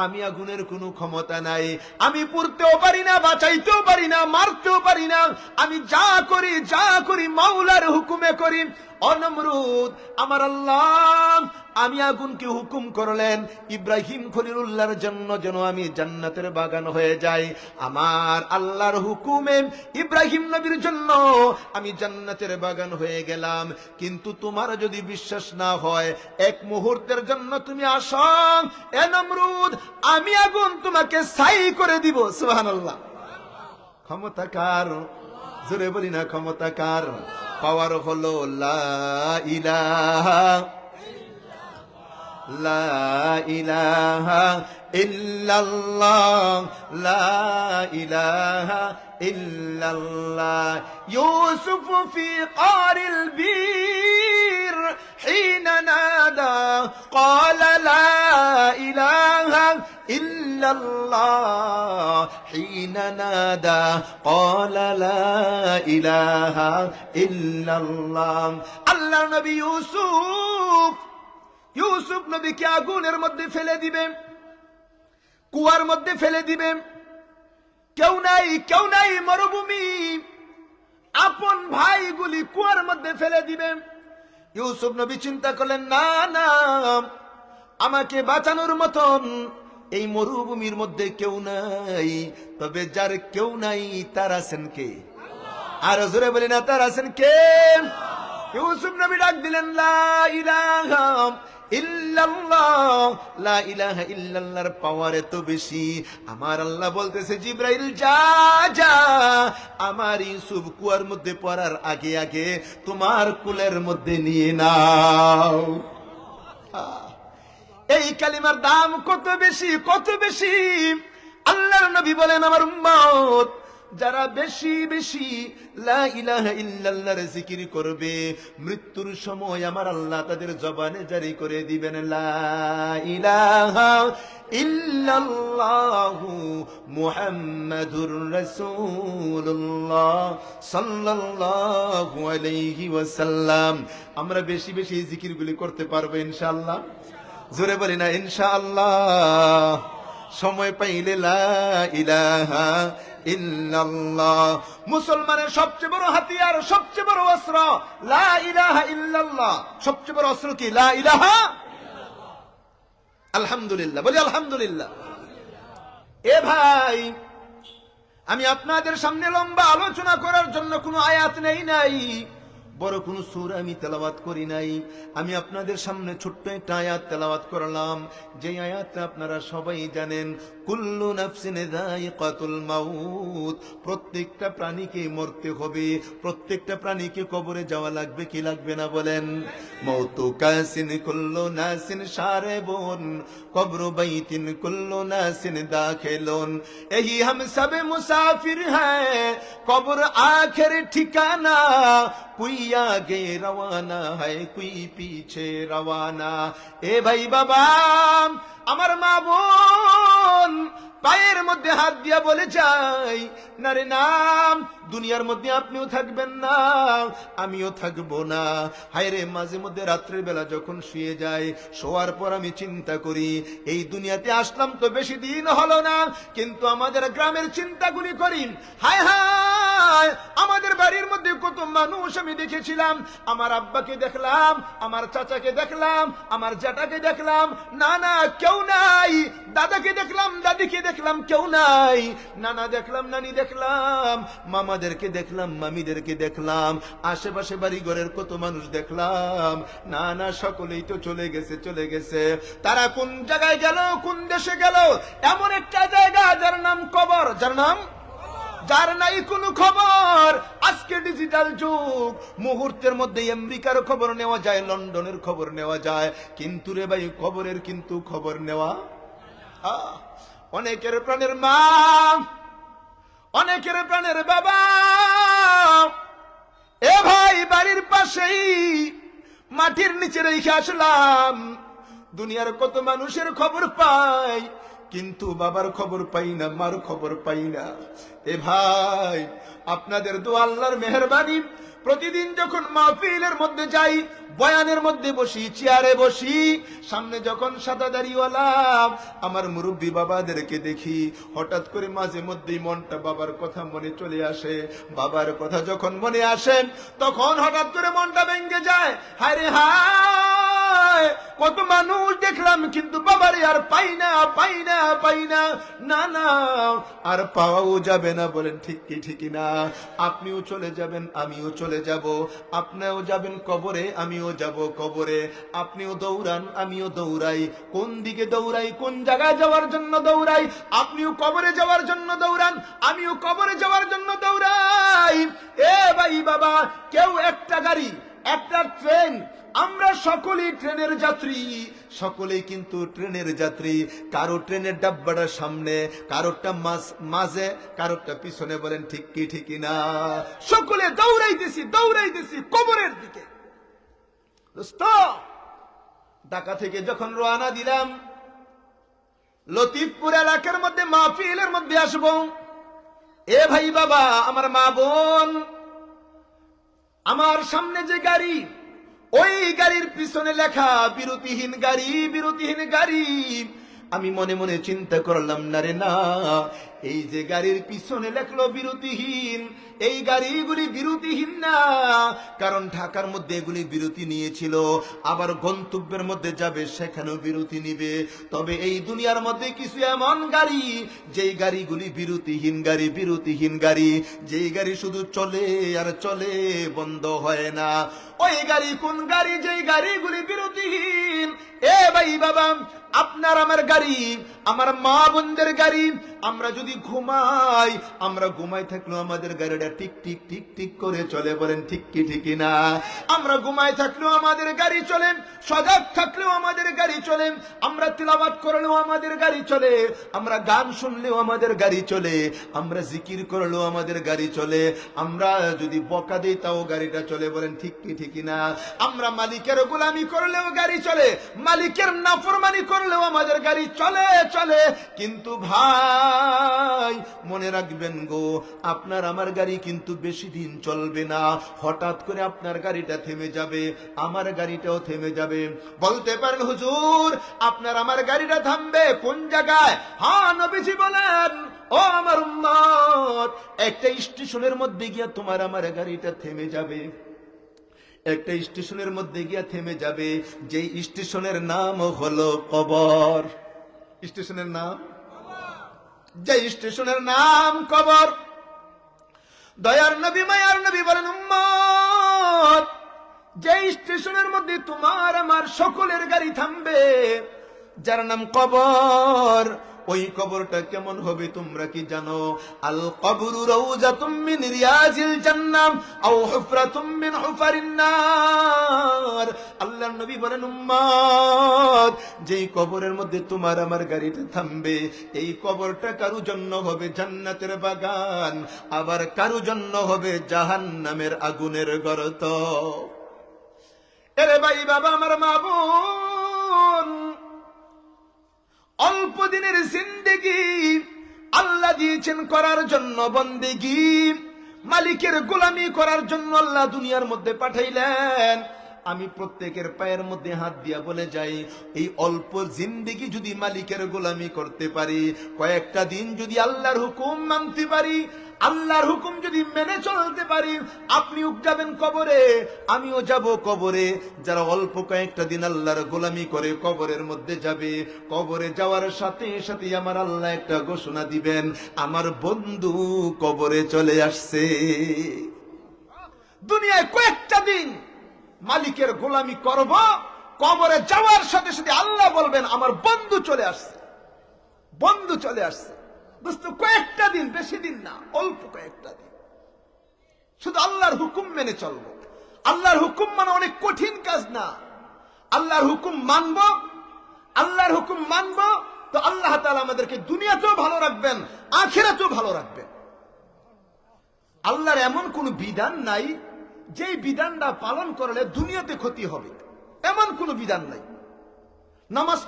আমি আগুনের কোনো ক্ষমতা নাই, আমি পুরতেও পারি না, বাঁচাইতেও পারি না, মারতেও পারি না, আমি যা করি মাওলার হুকুমে করি। ও নমরুদ, আমার আল্লাহ আমি আগুনকে হুকুম করলেন ইব্রাহিম খলিলুল্লাহর জন্য যেন আমি জান্নাতের বাগান হয়ে যাই। আমার আল্লাহর হুকুমে ইব্রাহিম নবীর জন্য আমি জান্নাতের বাগান হয়ে গেলাম। কিন্তু তোমার যদি বিশ্বাস না হয়, এক মুহূর্তের জন্য তুমি আসো, এ নমরুদ, আমি আগুন তোমাকে ছাই করে দিব। সুবহানাল্লাহ। ক্ষমতা কার? জোরে বলি না, ক্ষমতা কার? পাওয়ার হলো লা ইলাহা ইল্লাল্লাহ, লা ইলাহা ইল্লাল্লাহ। ইউসুফ ফি কারিল বীর হিনা নাদা ক্বালা লা ইলাহা ইল্লাল্লাহ, হিনা নাদা ক্বালা লা ইলাহা ইল্লাল্লাহ। আল্লাহর নবী ইউসুফ নবীকে আগুনের মধ্যে ফেলে দিবেন, কুয়ার মধ্যে ফেলে দিবেন। কেউ নাই মরুভূমি, আপন ভাইগুলি কুয়ার মধ্যে ফেলে দিবেন। ইউসুফ নবী চিন্তা করলেন, না না, আমাকে বাঁচানোর মতন এই মরুভূমির মধ্যে কেউ নাই। তবে যার কেউ নাই তার আছেন কে? আর জোরে বলি না, তার আছেন কে? ইউসুফ নবী ডাক দিলেন, লা ইলাহা ইল্লাল্লাহ। লা ইলাহা ইল্লাল্লাহর পাওয়ার এত বেশি, আমার আল্লাহ বলতেছে, জিবরাইল যা যা, আমার ইউসুফ কুয়ার মধ্যে পড়ার আগে আগে তোমার কুলের মধ্যে নিয়ে নাও। এই কালিমার দাম কত বেশি, কত বেশি! আল্লাহর নবী বলেন, আমার উম্মত যারা বেশি বেশি লা ইলাহা ইল্লাল্লাহর জিকির করবে, মৃত্যুর সময় আমার আল্লাহ তাদের জবানে জারি করে দিবেন, লা ইলাহা ইল্লাল্লাহু মুহাম্মাদুর রাসূলুল্লাহ সাল্লাল্লাহু আলাইহি ওয়াসাল্লাম। আমরা বেশি বেশি এই জিকিরগুলি করতে পারবো ইনশাআল্লাহ। জোরে বলি না, ইনশাআল্লাহ। সময় পাইলে লা ইলাহা ইল্লাল্লাহ। মুসলমানের সবচেয়ে বড় হাতিয়ার, সবচেয়ে বড় অস্ত্র লা ইলাহা ইল্লাল্লাহ। সবচেয়ে বড় অস্ত্র কি? লা ইলাহা। আলহামদুলিল্লাহ, বলি আলহামদুলিল্লাহ। এ ভাই, আমি আপনাদের সামনে লম্বা আলোচনা করার জন্য কোনো আয়াত নাই, বড় কোন সূরা আমি তেলাওয়াত করি নাই। আমি আপনাদের সামনে ছোট্ট একটা আয়াত তেলাওয়াত করলাম, যে আয়াতটা আপনারা সবাই জানেন, কুল্লু নাফসিন যায়িকাতুল মাউত। প্রত্যেকটা প্রাণীকে মরতে হবে, প্রত্যেকটা প্রাণীকে কবরে যাওয়া লাগবে কি লাগবে না বলেন? মৌতু কাসিন কুল্লু নাসিন শারিবুন, কবরু বাইতিন কুল্লু নাসিন দাখিলুন। यही हम सब मुसाफिर हैं, कब्र आखिर ठिकाना, कोई आगे रवाना है कोई पीछे रवाना। ए भाई बाबा, আমার মা বোন পায়ের মধ্যে হাত দিয়া বলে যাই, না রে নাম, দুনিয়ার মধ্যে আপনিও থাকবেন না, আমিও থাকবো না। হায় রে, মাঝে মধ্যে রাত্রের বেলা যখন শুয়ে যাই, শোয়ার পর আমি চিন্তা করি, এই দুনিয়াতে আসলাম তো বেশি দিন হলো না, কিন্তু আমাদের গ্রামের চিন্তাগুলি করি। হায় হায়, আমাদের বাড়ির মধ্যে কত মানুষ আমি দেখেছিলাম, আমার আব্বাকে দেখলাম, আমার চাচাকে দেখলাম, আমার জ্যাঠাকে দেখলাম, না না কেউ নাই, দাদাকে দেখলাম, দাদিকে দেখলাম, কেউ নাই, নানা দেখলাম, নানি দেখলাম, মামাদেরকে দেখলাম, মামিদেরকে দেখলাম, আশেপাশে বাড়ি ঘরের কত মানুষ দেখলাম, না না সকলেই তো চলে গেছে, চলে গেছে। তারা কোন জায়গায় গেল, কোন দেশে গেল? এমন একটা জায়গা যার নাম কবর, যার নাম, যার নাই কোনো খবর। আজকে ডিজিটাল যুগ, মুহূর্তের মধ্যে আমেরিকার খবর নেওয়া যায়, লন্ডনের খবর নেওয়া যায়, কিন্তু রে ভাই খবরের কিন্তু খবর নেওয়া। অনেকের প্রাণের মা, অনেকের প্রাণের বাবা, এ ভাই বাড়ির পাশেই মাটির নিচে রেখে আসলাম। দুনিয়ার কত মানুষের খবর পাই, কিন্তু বাবার খবর পাই না, মার খবর পাই না। এ ভাই, আপনাদের দোয়া, আল্লাহর মেহেরবানি, প্রতিদিন যখন মাহফিলের মধ্যে যাই, বয়ানের মধ্যে বসি, চেয়ারে বসি, সামনে যখন সাদা দাড়িওয়ালা আমার মুরব্বী বাবাদেরকে দেখি, হঠাৎ করে মাঝে মধ্যেই মনটা বাবার কথা মনে চলে আসে। বাবার কথা যখন মনে আসে, তখন হঠাৎ করে মনটা ভেঙে যায়। হায় রে হায়, কত মানুষ দেখলাম, কিন্তু বাবারে আর পাই না, পাই না, পাই না। না না, আর পাওয়াও যাবে না, বলেন ঠিক কি ঠিকই না? আপনিও চলে যাবেন, আমিও চলে যাব, আপনিও যাবেন কবরে, আমিও যাব কবরে। আপনিও দৌড়ান, আমিও দৌড়াই। কোন দিকে দৌড়াই? কোন জায়গায় যাওয়ার জন্য দৌড়াই? আপনিও কবরে যাওয়ার জন্য দৌড়ান, আমিও কবরে যাওয়ার জন্য দৌড়াই। এ ভাই বাবা, কেউ একটা গাড়ি, একটা ট্রেন, আমরা সকলেই ট্রেনের যাত্রী, সকলেই কিন্তু ট্রেনের যাত্রী। কারো ট্রেনের ডাব্বাটা সামনে, কারোরটা মাঝে, কারোরটা পিছনে, বলেন ঠিক কি ঠিকই না? সকলে দৌড়াইতেছি, দৌড়াইতেছি কবরের দিকে। দোস্ত, ঢাকা থেকে যখন রওনা দিলাম, লতিফপুর এলাকার মধ্যে মাহফিলের মধ্যে আসব। এ ভাই বাবা, আমার মা বোন, আমার সামনে যে গাড়ি, ওই গাড়ির পিছনে লেখা বিরতিহীন গাড়ি, বিরতিহীন গাড়ি। আমি মনে মনে চিন্তা করলাম, না রে না, এই যে গাড়ির পিছনে লেখলো বিরতিহীন, এই গাড়িগুলি বিরতিহীন না, কারণ ঢাকার মধ্যে এগুলি বিরতি নিয়েছিল, আবার গন্তব্যের মধ্যে যাবে, সেখানেও বিরতি নিবে। তবে এই দুনিয়ার মধ্যে কিছু এমন গাড়ি, যেই গাড়িগুলি বিরতিহীন গাড়ি, বিরতিহীন গাড়ি, যেই গাড়ি শুধু চলে আর চলে, বন্ধ হয় না। ওই গাড়ি কোন গাড়ি? যেই গাড়িগুলি বিরতিহীন। এ ভাই বাবা, আপনার আমার গাড়ি, আমার মা বোনদের গাড়ি। আমরা যদি ঘুমাই, আমরা ঘুমাই থাকলেও আমাদের গাড়িটা টিক টিক টিক টিক করে চলে, বলেন ঠিক কি ঠিকই না? আমরা ঘুমাই থাকলেও আমাদের গাড়ি চলে, সজাগ থাকলেও আমাদের গাড়ি চলে, আমরা তিলাওয়াত করলেও আমাদের গাড়ি চলে, আমরা গান শুনলেও আমাদের গাড়ি চলে, আমরা জিকির করলেও আমাদের গাড়ি চলে, আমরা যদি বকা দিই তাও গাড়িটা চলে, বলেন ঠিক কি ঠিকই না? আমরা মালিকের গোলামি করলেও গাড়ি চলে, মালিকের নাফরমানি করলেও আমাদের গাড়ি চলে চলে। কিন্তু ভাই, মনে রাখবেন গো, আপনার আমার গাড়ি কিন্তু বেশি দিন চলবে না। হঠাৎ করে আপনার গাড়িটা থেমে যাবে, আমার গাড়িটাও থেমে যাবে। বলতে পারেন হুজুর, আপনার আমার গাড়িটা থামবে কোন জায়গায়? হ্যাঁ, নবীজি বলেন, ও আমার উম্মত, একটা স্টেশনের মধ্যে গিয়া তোমার আমার গাড়িটা থেমে যাবে, একটা স্টেশনের মধ্যে গিয়া থেমে যাবে, যেই স্টেশনের নাম হলো কবর। স্টেশনের নাম যে স্টেশনের নাম কবর। দয়ার নবী মায়ার নবী বলেন, উম্মত, যে স্টেশনের মধ্যে তোমার আমার সকলের গাড়ি থামবে, যার নাম কবর, ওই কবরটা কেমন হবে তোমরা কি জানো? আল কবরু রাউযাতুম মিন রিয়াজিল জান্নাহ আও হুফরাতুম মিন হুফারিন নার। আল্লাহর নবী বলেন, উম্মত, যেই কবরের মধ্যে তোমার আমার গাড়িটা থামবে, এই কবরটা কারো জন্য হবে জান্নাতের বাগান, আবার কারো জন্য হবে জাহান্নামের আগুনের গর্ত। এরে ভাই বাবা আমার, মা বোন, অল্প দিনের জিন্দেগি আল্লাহ দিয়েছেন করার জন্য বন্দেগি, মালিকের গোলামি করার জন্য আল্লাহ দুনিয়ার মধ্যে পাঠাইলেন। আমি প্রত্যেকের পায়ের মধ্যে হাত দিয়া বলে যাই, এই অল্প জিন্দেগি যদি মালিকের গোলামি করতে পারি, কয়েকটা দিন যদি আল্লাহর হুকুম মানতে পারি, আল্লাহর হুকুম যদি মেনে চলতে পারি, আপনিও যাবেন কবরে, আমিও যাব কবরে। যারা অল্প কয়েকটা দিন আল্লাহর গোলামি করে কবরের মধ্যে যাবে, কবরে যাওয়ার সাথে সাথে আমার আল্লাহ একটা ঘোষণা দিবেন, আমার বন্ধু কবরে চলে আসছে। দুনিয়ায় কয়েকটা দিন মালিকের গোলামি করব, কবরে যাওয়ার সাথে সাথে আল্লাহ বলবেন, আমার বন্ধু চলে আসছে, বন্ধু চলে আসছে। দোস্ত, কয়েকটা দিন, বেশি দিন না, অল্প কয়েকটা দিন, শুধু আল্লাহর হুকুম মেনে চলবো। আল্লাহর হুকুম মানে অনেক কঠিন কাজ না। আল্লাহর হুকুম মানব, আল্লাহর হুকুম মানব, তো আল্লাহ তাআলা আমাদেরকে দুনিয়াতেও ভালো রাখবেন, আখিরাতেও ভালো রাখবেন। আল্লাহর এমন কোন বিধান নাই যেই বিধানটা পালন করলে দুনিয়াতে ক্ষতি হবে, এমন কোন বিধান নাই। নামাজ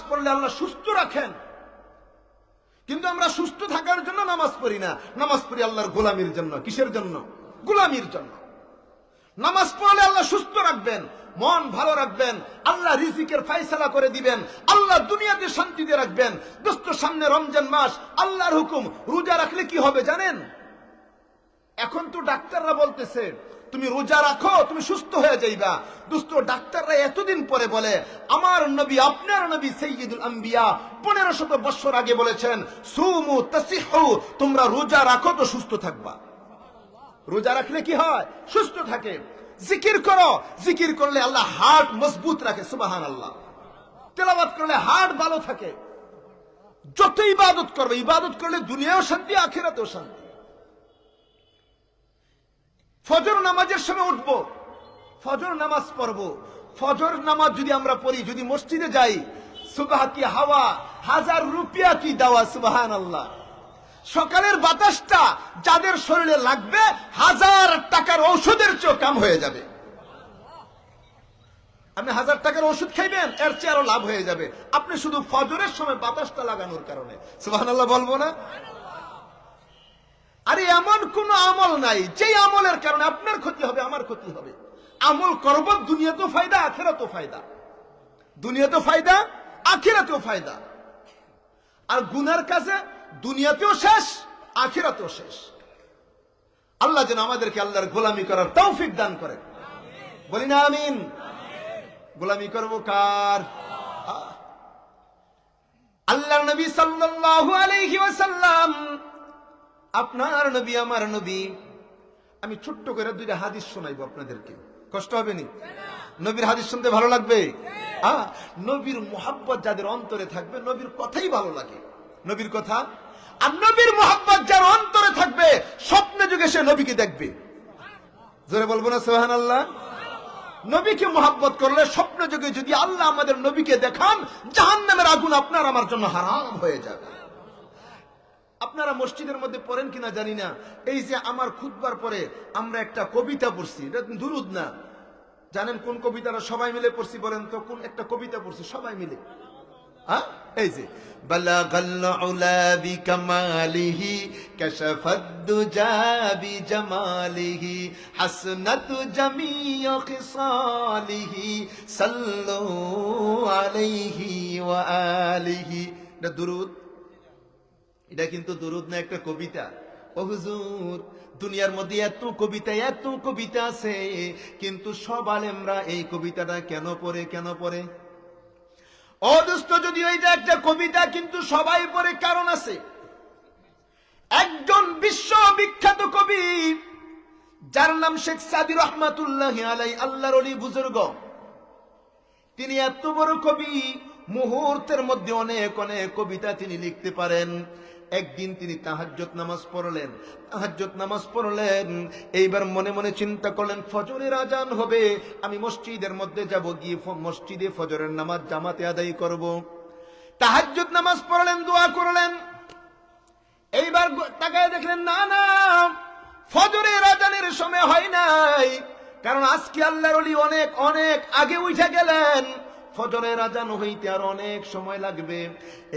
পড়লে আল্লাহ সুস্থ রাখেন, কিন্তু আমরা সুস্থ থাকার জন্য নামাজ পড়ি না, নামাজ পড়ি আল্লাহর গোলামির জন্য। কিসের জন্য? গোলামির জন্য। নামাজ পড়লে আল্লাহ সুস্থ রাখবেন, মন ভালো রাখবেন, আল্লাহ রিজিকের ফয়সালা করে দিবেন, আল্লাহ দুনিয়াতে শান্তিতে রাখবেন। দোস্ত, সামনে রমজান মাস, আল্লাহর হুকুম, রোজা রাখলে কি হবে জানেন? এখন তো ডাক্তাররা বলতেছে তুমি রোজা রাখো, তুমি সুস্থ হয়ে যাইবা। দোস্ত, ডাক্তাররা এতদিন পরে বলে, আমার নবী, আপনার নবী সাইয়্যিদুল আম্বিয়া 1500 বছর আগে বলেছেন, সুমু তাসিহু, তোমরা রোজা রাখো তো সুস্থ থাকবা। রোজা রাখলে কি হয়? সুস্থ থাকে। জিকির করো, জিকির করলে আল্লাহ হার্ট মজবুত রাখে, সুবহানাল্লাহ। তেলাওয়াত করলে হার্ট ভালো থাকে। যত ইবাদত করবে, ইবাদত করলে দুনিয়াও শান্তি, আখিরাতেও শান্তি। ফজর নামাজের সময় উঠবো, ফজর নামাজ পড়বো। ফজর নামাজ যদি আমরা পড়ি, যদি মসজিদে যাই, সুবহ কি হাওয়া, 1000 রুপিয়া কি দাওয়া, সুবহানাল্লাহ। সকালের বাতাসটা যাদের শরীরে লাগবে, 1000 টাকার ঔষধের চেয়ে কম হয়ে যাবে। আপনি 1000 টাকার ওষুধ খাইবেন, এর চেয়ে আরো লাভ হয়ে যাবে আপনি শুধু ফজরের সময় বাতাসটা লাগানোর কারণে। সুবহানাল্লাহ বলবো না? আরে এমন কোন আমল নাই যে আমলের কারণে আপনার ক্ষতি হবে, আমার ক্ষতি হবে। আমল করব, দুনিয়াতেও ফায়দা, আখিরাতেও ফায়দা। দুনিয়াতেও ফায়দা, আখিরাতেও ফায়দা। আর গুনার কাজে দুনিয়াতেও শেষ, আখিরাতেও শেষ। আল্লাহ যেন আমাদেরকে আল্লাহর গোলামি করার তৌফিক দান করেন, বলি না আমিন। গোলামি করবো কার? আল্লাহর নবী সাল্লাল্লাহু আলাইহি ওয়াসাল্লাম, আপনার নবী, আমার নবী। আমি ছোট্ট করে 2টা হাদিস শোনাইবো আপনাদেরকে, কষ্ট হবে নি? নবীর হাদিস শুনতে ভালো লাগবে? নবীর মুহাব্বত যাদের অন্তরে থাকবে, নবীর কথাই ভালো লাগে, নবীর কথা। আর নবীর মুহাব্বত যার অন্তরে থাকবে, স্বপ্নে যুগে সে নবীকে দেখবে। জোরে বলবো না সুবহানাল্লাহ? নবীকে মুহাব্বত করলে স্বপ্নে যুগে যদি আল্লাহ আমাদের নবীকে দেখান, জাহান্নামের আগুন আপনার আমার জন্য হারাম হয়ে যাবে। আপনারা মসজিদের মধ্যে পড়েন কিনা জানি না, এই যে আমার খুতবার পরে আমরা একটা কবিতা পড়ছি, এটা দুরুদ না। জানেন কোন কবিতাটা সবাই মিলে পড়ছি? বলেন তো কোন একটা কবিতা পড়ছি সবাই মিলে? এই যে বালাগাল উলা বিকামালিহি কাশাফাদ দুজা বিজামালিহি হাসনাতু জামিউ খিসালিহি সাল্লু আলাইহি ওয়া আলিহি। এটা দুরুদ, এটা কিন্তু দুরুদ না, একটা কবিতা। ও হুজুর, দুনিয়ার মধ্যে এত কবিতা আছে, কিন্তু সব আলেমরা এই কবিতাটা কেন পড়ে? অদুষ্ট যদিও এটা একটা কবিতা, কিন্তু সবাই পড়ে কারণ আছে। একজন বিশ্ববিখ্যাত কবি যার নাম শেখ সাদি রহমাতুল্লাহি আলাইহি, আল্লাহর ওলি বুজুর্গ, তিনি এত বড় কবি, মুহূর্তের মধ্যে অনেক অনেক কবিতা তিনি লিখতে পারেন। একদিন তিনি তাহাজ্জুদ নামাজ পড়লেন। এইবার মনে মনে চিন্তা করলেন, ফজরের আজান হবে, আমি মসজিদের মধ্যে যাব, গিয়ে মসজিদে ফজরের নামাজ জামাতে আদায় করব। তাহাজ্জুদ নামাজ পড়লেন, দোয়া করলেন। এইবার তাকায় দেখলেন, না না, ফজরের আজানের সময় হয় নাই, কারণ আজকে আল্লাহর ওলি অনেক অনেক আগে উঠে গেলেন, ফজরের আজান হইতে আর অনেক সময় লাগবে।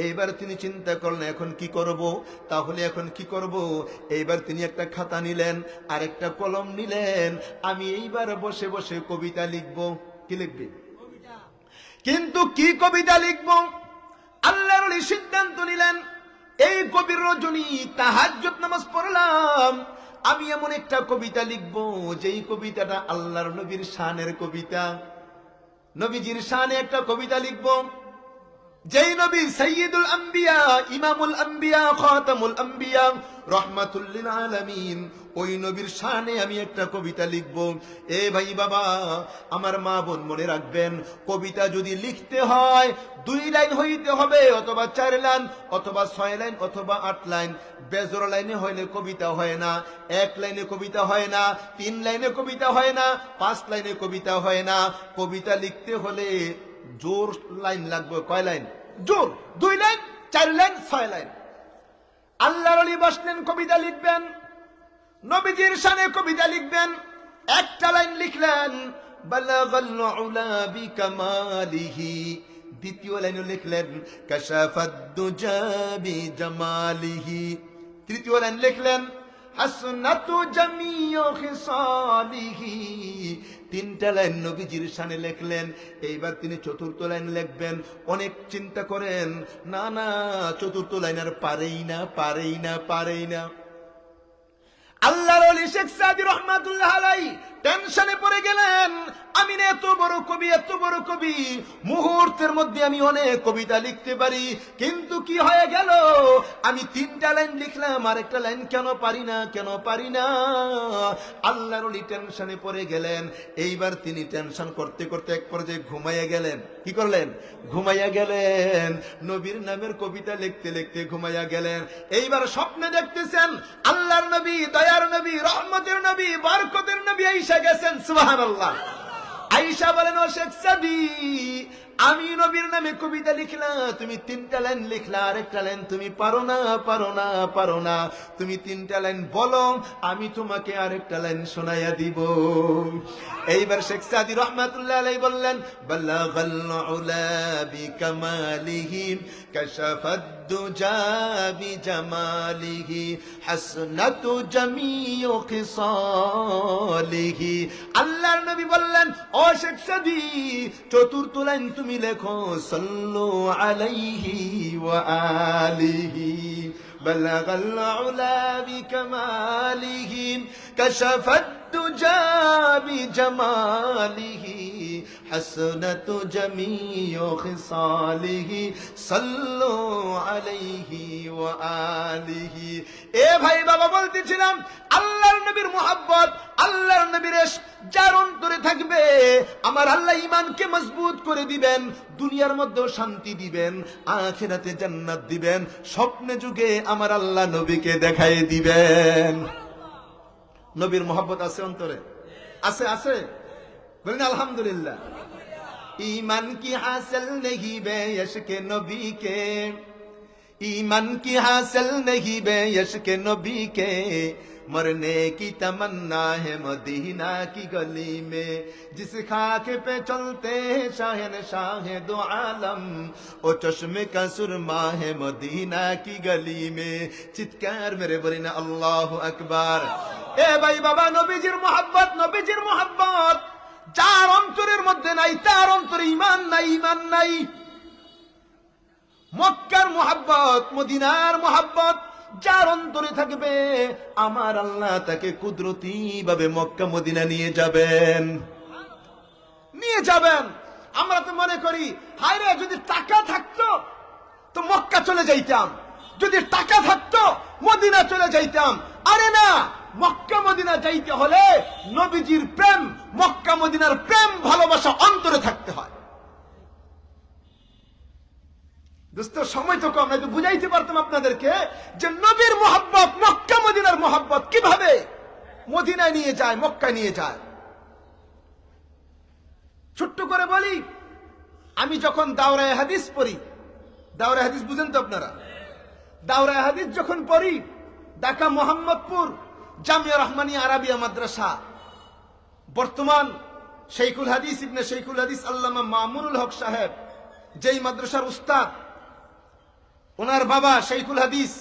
এইবার তিনি চিন্তা করলেন, এখন কি করব, তাহলে এখন কি করব। এইবার তিনি একটা খাতা নিলেন আর একটা কলম নিলেন, আমি এইবার বসে বসে কবিতা লিখব। কি লিখবে? কিন্তু কি কবিতা লিখব? আল্লাহর ওলি সিদ্ধান্ত নিলেন, এই কবির রজনী তাহাজ্জুদ নামাজ পড়লাম, আমি এমন একটা কবিতা লিখব যেই কবিতাটা আল্লাহর নবীর শানের কবিতা। নবীজির শানে একটা কবিতা লিখব, যেই নবী সাইয়্যিদুল আম্বিয়া, ইমামুল আম্বিয়া, খাতামুল আম্বিয়া, রাহমাতুল লিল আলামিন, ওই নবীর শানে আমি একটা কবিতা লিখব। এ ভাই বাবা, আমার মা বোন মনে রাখবেন, কবিতা যদি লিখতে হয় 2 লাইন হইতে হবে, অথবা 4 লাইন, অথবা 6 লাইন, অথবা 8 লাইন। বেজোড় লাইনে হইলে কবিতা হয় না, 1 লাইনে কবিতা হয় না, 3 লাইনে কবিতা হয় না, 5 লাইনে কবিতা হয় না। কবিতা লিখতে হলে জোর লাইন লাগবে। কয় লাইন? জোর 2 লাইন, 4 লাইন, 6 লাইন। আল্লাহর ওলি বসলেন, কবিতা লিখবেন, নবীজির শানে কবিতা লিখবেন। একটা লাইন লিখলেন, বালাগাল উলা বিকামালিহি। দ্বিতীয় লাইনে লিখলেন, কাশাফাদ দুজা বিজামালিহি। তৃতীয় লাইন লিখলেন, হাসনাতু জামিউ খিসালিহি। 3টা লাইন নবীজির শানে লিখলেন। এইবার তিনি 4র্থ লাইন লিখবেন। অনেক চিন্তা করেন, না না, 4র্থ লাইন আর পারেই না। আল্লাহর ওলি শেখ সাদি রহমাতুল্লাহ আলাইহি টেনশনে পড়ে গেলেন, আমি না এত বড় কবি, মুহূর্তের মধ্যে আমি অনেক কবিতা লিখতে পারি, কিন্তু কি হয়ে গেল, আমি 3টা লাইন লিখলাম, আর একটা লাইন কেন পারি না। আল্লাহর ওলি টেনশনে পড়ে গেলেন। এইবার তিনি টেনশন করতে করতে এক পর্যায়ে ঘুমাইয়া গেলেন। কি করলেন? ঘুমাইয়া গেলেন। নবীর নামের কবিতা লিখতে লিখতে ঘুমাইয়া গেলেন। এইবার স্বপ্নে দেখতেছেন, আল্লাহর নবী, দয়ার নবী, রহমতের নবী, বরকতের নবী আয়েশা গেছেন। সুবহানাল্লাহ। আয়েশা বলেন, ও শেখ সাদি, আমি নবীর নামে কবিতা লিখলাম, তুমি 3টা লাইন লিখলা, আরেকটা লাইন তুমি পারো না। তুমি 3টা লাইন বলো, আমি তোমাকে আরেকটা লাইন শোনাইয়া দিব। এইবার শেখ সাদি রহমাতুল্লাহ আলাইহি বললেন, বালাগাল উলা বিকামালিহি, কাশাফাদ দুজা বিজামালিহি, হাসনাতু জামিউ খিসালিহি। আল্লাহর নবী বললেন, ও শেখ সাদি, 4র্থ লাইন তুমি লেখো, সাল্লু আলাইহি ওয়া আলিহি, বালাগাল উলা বিকামালিহি, কাশাফাদ দুজা বিজামালিহি, হাসনাতু জামিউ খিসালিহি, সাল্লু আলাইহি ওয়া আলিহি। এ ভাই বাবা, বলতেছিলাম, আল্লাহর নবীর মুহাব্বত, আল্লাহর নবীর ইশক যার অন্তরে থাকবে, আমার আল্লাহ ঈমানকে মজবুত করে দিবেন, দুনিয়ার মধ্যেও শান্তি দিবেন, আখিরাতে জান্নাত দিবেন, স্বপ্নে যুগে আমার আল্লাহ নবীকে দেখাই দিবেন। নবীর মুহাব্বত আছে অন্তরে? আছে? বলেন আলহামদুলিল্লাহ। ईमान की हासिल नहीं बे यश्क नबी के, ईमान की हासिल नहीं बे यश्क नबी के, मरने की तमन्ना है मदीना की गली में, जिस खाक पे चलते हैं शाहनशाह दो आलम, ओ चश्मे का सुरमा है मदीना की गली में। चित्कार मेरे बोली ना अल्लाह अकबर। ए भाई बाबा, नबीजिर मोहब्बत যার অন্তরের মধ্যে নাই, তার অন্তরে ঈমান নাই। মক্কার মোহাব্বত, মদিনার মোহাব্বত যার অন্তরে থাকবে, আমার আল্লাহ তাকে কুদরতি ভাবে মক্কা মদিনা নিয়ে যাবেন। আমরা তো মনে করি হায় রে, যদি টাকা থাকতো তো মক্কা চলে যাইতাম, যদি টাকা থাকতো মদিনা চলে যাইতাম। আরে না, মক্কা মদিনা যাইতে হলে নবীজির প্রেম, মক্কা মদিনার প্রেম ভালোবাসা অন্তরে থাকতে হয়। দোস্ত, সময় তো কম, তো বুঝাইতে পারতাম আপনাদেরকে যে নবীর মোহাব্বত, মক্কা মদিনার মোহাব্বত কিভাবে মদিনায় নিয়ে যায়, মক্কায় নিয়ে যায়। ছোট্ট করে বলি, আমি যখন দাওরায়ে হাদিস পড়ি, দাওরায়ে হাদিস বুঝেন তো আপনারা? দাওরায়ে হাদিস যখন পড়ি, ঢাকা মোহাম্মদপুর জামিয়া রহমানিয়া আরাবিয়া মাদ্রাসা, বর্তমান শেখুল হাদিস ইবনে শেখুল হাদিস আল্লামা মামুনুল হক সাহেব যেই মাদ্রাসার উস্তাদ, ওনার বাবা শেখুল হাদিস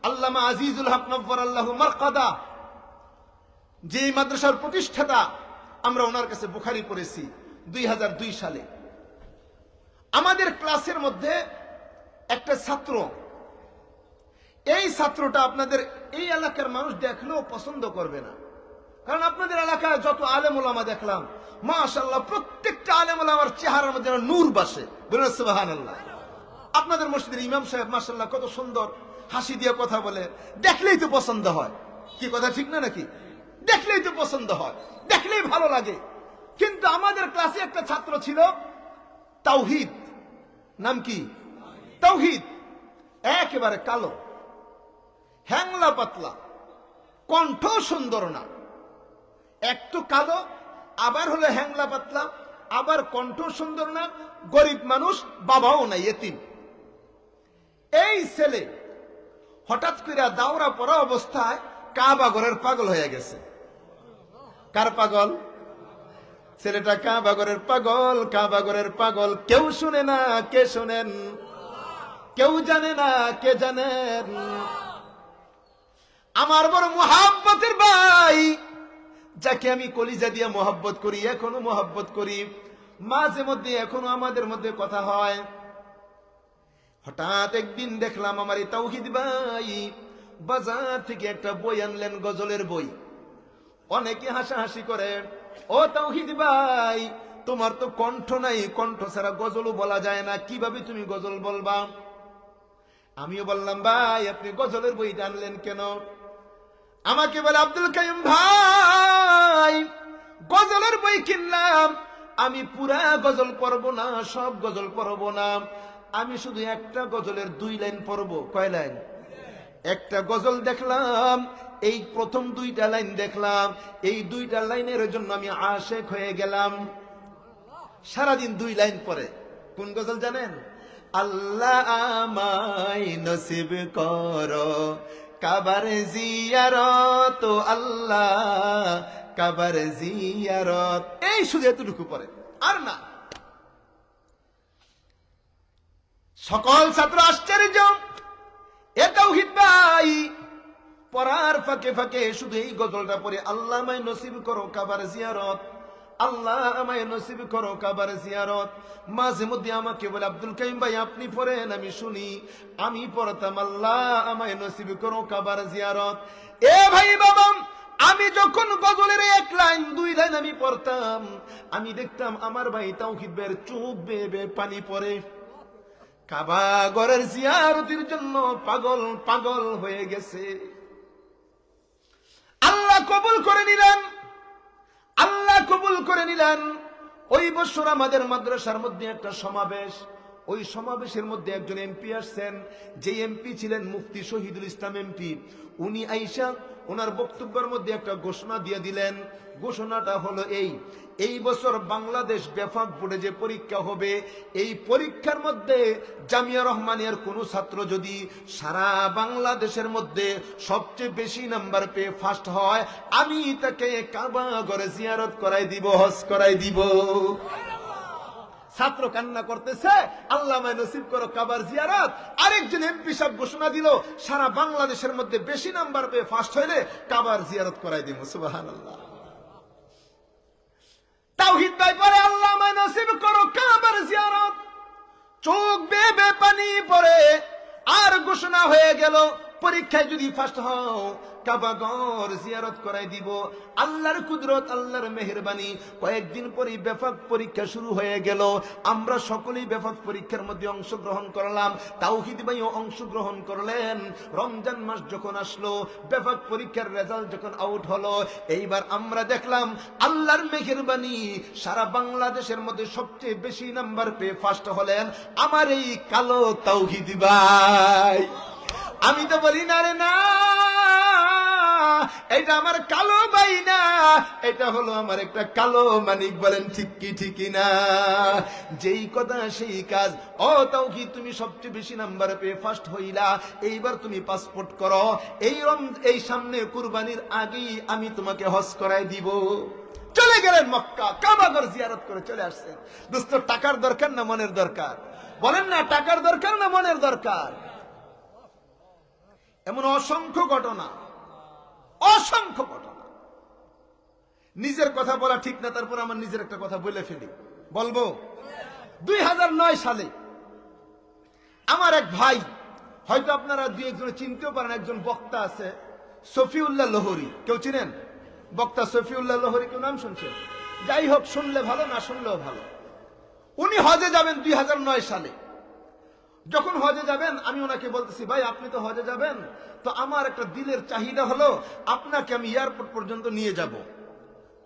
আল্লামা আজিজুল হক নব্বরাল্লাহু মারকাদা, যেই মাদ্রাসার প্রতিষ্ঠাতা, আমরা ওনার কাছে বুখারী পড়েছি 2002 সালে। আমাদের ক্লাসের মধ্যে একটা ছাত্র, এই ছাত্রটা আপনাদের এই এলাকার মানুষ দেখলেও পছন্দ করবে না, কারণ আপনাদের এলাকায় যত আলেম ওলামা দেখলাম, মাশাআল্লাহ, প্রত্যেকটা আলেম ওলামার চেহারার মধ্যে নূর বাসে। বলুন সুবহানাল্লাহ। আপনাদের মসজিদের ইমাম সাহেব মাশাআল্লাহ কত সুন্দর হাসি দিয়ে কথা বলে, দেখলেই তো পছন্দ হয়। কি কথা ঠিক না নাকি? দেখলেই তো পছন্দ হয়, দেখলেই ভালো লাগে। কিন্তু আমাদের ক্লাসে একটা ছাত্র ছিল তাওহীদ, নাম কি? তাওহীদ। একেবারে কালো, হ্যাংলা পাতলা, কণ্ঠ সুন্দর না, একটু কালো, আবার হলো হ্যাংলা পাতলা, আবার কণ্ঠ সুন্দর না, গরিব মানুষ, বাবাও নাই, এতিম। এই ছেলে হঠাৎ করে দাওরা পড়া অবস্থায় কাবা ঘরের পাগল হয়ে গেছে। কার পাগল? ছেলেটা কাবা ঘরের পাগল, কাবা ঘরের পাগল। কেউ শুনে না, কে শোনেন? কেউ জানে না, কে জানেন? আমার বড় মোহাব্বতের ভাই, যাকে আমি কলিজা দিয়ে মোহাব্বত করি, এখনো মোহাব্বত করি, মাঝে মধ্যে এখনো আমাদের মধ্যে কথা হয়। হঠাৎ একদিন দেখলাম আমার এই তাওহীদ ভাই বাজার থেকে একটা বই আনলেন, গজলের বই। অনেকে হাসাহাসি করে, ও তাওহীদ ভাই, তোমার তো কণ্ঠ নাই, কণ্ঠ ছাড়া গজলও বলা যায় না, কিভাবে তুমি গজল বলবা? আমিও বললাম, ভাই আপনি গজলের বইটা আনলেন কেন? আমাকে বলে, আব্দুল কাইয়ুম ভাই, গজলের বই কিনলাম, আমি পুরা গজল পড়বো না, সব গজল পড়বো না, আমি শুধু একটা গজলের 2 লাইন পড়বো। কয় লাইন? একটা গজল দেখলাম, এই প্রথম 2টা লাইন দেখলাম, এই 2টা লাইনের জন্য আমি আশেক হয়ে গেলাম। সারাদিন 2 লাইন পড়ে। কোন গজল জানেন? আল্লাহ আমায় নসিব করো কাবার জিয়ারত, আল্লাহ কাবার জিয়ারত। এই শুধু এতটুকু পড়ে, আর না। সকল ছাত্র আশ্চর্য, এ তাওহীদ ভাই পড়ার ফাঁকে ফাঁকে শুধু এই গজলটা পড়ে, আল্লাহ আমায় নসিব করো কাবার জিয়ারত, আল্লাহ আমায় নসিব করো কাবার জিয়ারত। মাঝে মধ্যে আমাকে বলে, আব্দুল কাইয়ুম ভাই আপনি পড়েন, আমি শুনি। আমি পড়তাম, আল্লাহ আমায় নসিব করো কাবার জিয়ারত। এ ভাই বাবা, আমি যখন গজলের 1 লাইন 2 লাইন আমি পড়তাম, আমি দেখতাম আমার ভাই তাওহীদ ভাইয়ের চোখ বেয়ে বেয়ে পানি পড়ে। কাবা ঘরের জিয়ারতের জন্য পাগল পাগল হয়ে গেছে। আল্লাহ কবুল করে নিলেন, আল্লাহ কবুল করে নিলেন। ওই বছর আমাদের মাদ্রাসার মধ্যে একটা সমাবেশ, ওই সমাবেশের মধ্যে একজন এমপি আসছেন, যে এমপি ছিলেন মুফতি শহীদুল ইসলাম এমপি। উনি আইসা ওনার বক্তব্যের মধ্যে একটা ঘোষণা দিয়ে দিলেন। ঘোষণাটা হলো এই বছর বাংলাদেশ বেফাক বোর্ডে যে পরীক্ষা হবে, এই পরীক্ষার মধ্যে জামিয়া রহমানিয়ার কোন ছাত্র যদি সারা বাংলাদেশের মধ্যে সবচেয়ে বেশি নাম্বার পেয়ে ফার্স্ট হয়, আমি তাকে কাবা ঘরে জিয়ারত করাই দিব, হজ করাই দিব। ছাত্র কান্না করতেছে, আল্লাহ আমায় নসিব করো কাবার জিয়ারত। আরেকজন এমপি সাহেব ঘোষণা দিল, সারা বাংলাদেশের মধ্যে বেশি নাম্বার পেয়ে ফার্স্ট হইলে কাবার জিয়ারত করাই দিব। সুবহানাল্লাহ। তাওহীদ ভাই পরে, আল্লাহ আমায় নসিব করো কাবার জিয়ারত, চোখ বেয়ে বেয়ে পানি পড়ে। আর ঘোষণা হয়ে গেল, পরীক্ষায় যদি ফার্স্ট হও কাবাগর জিয়ারত করাই দিব। আল্লাহর কুদরত, আল্লাহর মেহেরবানি, কয়েকদিন পরেই ব্যাপক পরীক্ষা শুরু হয়ে গেল। আমরা সকলেই ব্যাপক পরীক্ষার মধ্যে অংশগ্রহণ করলাম। তাওহীদ ভাইও অংশগ্রহণ করলেন। রমজান মাস যখন আসলো, ব্যাপক পরীক্ষার রেজাল্ট যখন আউট হলো, এইবার আমরা দেখলাম আল্লাহর মেহেরবানি, সারা বাংলাদেশের মধ্যে সবচেয়ে বেশি নাম্বার পেয়ে ফার্স্ট হলেন আমার এই কালো তাওহীদ ভাই। আমি তো বলি না রে না, এটা আমার কালো ভাই না, এটা হলো আমার একটা কালো মানিক। বলেন ঠিক কি ঠিক না? যেই কথা সেই কাজ। ও তাওহীদ, তুমি সবচেয়ে বেশি নাম্বার পেয়ে ফার্স্ট হইলা, এইবার তুমি পাসপোর্ট করো। এই সামনে কুরবানির আগেই আমি তোমাকে হজ করাই দিব। চলে গেলেন মক্কা, কাবাগর জিয়ারত করে চলে আসছেন। দোস্ত, টাকার দরকার না মনের দরকার? বলেন না, টাকার দরকার না মনের দরকার? এমন অসংখ্য ঘটনা, অসংখ্য ঘটনা। নিজের কথা বলা ঠিক না, তারপর আমার নিজের একটা কথা বলে ফেলি, বলবো। 2009 সালে আমার এক ভাই, হয়তো আপনারা দুই একজন চিনতেও পারেন, একজন বক্তা আছে শফিউল্লাহ লোহরি। কেউ চিনেন বক্তা শফিউল্লাহ লোহরি? কেউ নাম শুনছেন? যাই হোক, শুনলে ভালো, না শুনলেও ভালো। উনি হজে যাবেন 2009 সালে। যখন হজে যাবেন, আমি ওনাকে বলতেছি, ভাই আপনি তো হজে যাবেন, তো আমার একটা দিলের চাহিদা হলো আপনাকে আমি এয়ারপোর্ট পর্যন্ত নিয়ে যাব।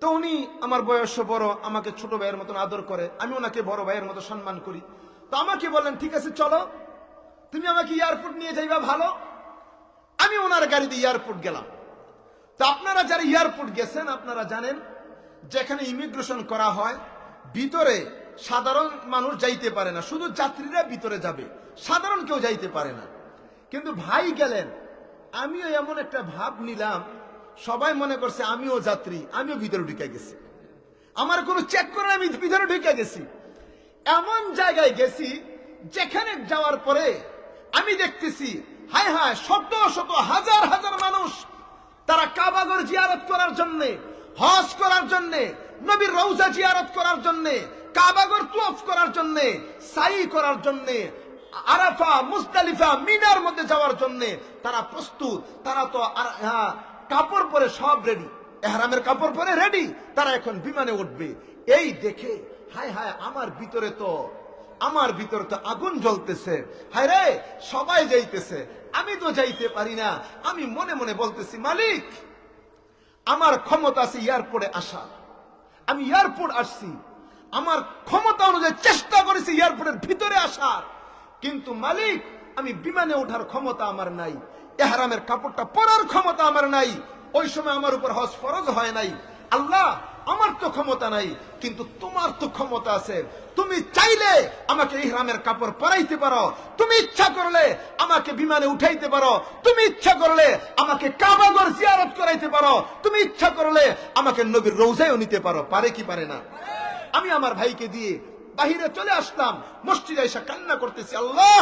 তো উনি, আমার বয়স বড়, আমাকে ছোট ভাইয়ের মতন আদর করে, আমি ওনাকে বড় ভাইয়ের মতো সম্মান করি। তো আমাকে বললেন, ঠিক আছে চলো, তুমি আমাকে এয়ারপোর্ট নিয়ে যাইবা, ভালো। আমি ওনার গাড়িতে এয়ারপোর্ট গেলাম। তো আপনারা যারা এয়ারপোর্ট গেছেন, আপনারা জানেন যেখানে ইমিগ্রেশন করা হয়, ভিতরে সাধারণ মানুষ যাইতে পারে না, শুধু যাত্রীরা ভিতরে যাবে, সাধারণ কেউ যাইতে পারে না। কিন্তু ভাই গেলেন, আমিও এমন একটা ভাব নিলাম, সবাই মনে করছে আমিও যাত্রী, আমিও ভিতরে ঢুকে গেছি। আমার কোনো চেক করে আমি ভিতরে ঢুকে গেছি। এমন জায়গায় গেছি যেখানে যাওয়ার পরে আমি দেখতেছি, হায় হায়, শত শত হাজার হাজার মানুষ, তারা কাবাগর জিয়ারত করার জন্য, হজ করার জন্য, নবীর রওজা জিয়ারত করার জন্য, কাবাগর তুওয়াফ করার জন্য, সাই করার জন্য, আরাফা, মুজদালিফা, মিনার মধ্যে যাওয়ার জন্য তারা প্রস্তুত। তারা তো কাপড় পরে সব রেডি, ইহরামের কাপড় পরে রেডি, তারা এখন বিমানে উঠবে। এই দেখে হায় হায়, আমার ভিতরে তো আগুন জ্বলতেছে। হায় রে, সবাই যাইতেছে, আমি তো যাইতে পারি না। আমি মনে মনে বলতেছি, মালিক, আমার ক্ষমতা আছে এয়ারপোর্টে আসা, আমি এয়ারপোর্ট আসছি, আমার ক্ষমতা অনুযায়ী চেষ্টা করেছি এয়ারপোর্টের ভিতরে আসার, কিন্তু মালিক, আমি বিমানে ওঠার ক্ষমতা আমার নাই, ইহরামের কাপড়টা পরার ক্ষমতা আমার নাই। ওই সময় আমার উপর হজ ফরজ হয় নাই। আল্লাহ, আমার তো ক্ষমতা নাই, কিন্তু তোমার তো ক্ষমতা আছে। তুমি চাইলে আমাকে ইহরামের কাপড় পরাইতে পারো, তুমি ইচ্ছা করলে আমাকে বিমানে উঠাইতে পারো, তুমি ইচ্ছা করলে আমাকে কাবাগর জিয়ারত করাইতে পারো, তুমি ইচ্ছা করলে আমাকে নবীর রওজায়ও নিতে পারো। পারে কি পারে না? আমি আমার ভাইকে দিয়ে বাহিরে চলে আসলাম, মসজিদে এসে কান্না করতেছি, আল্লাহ,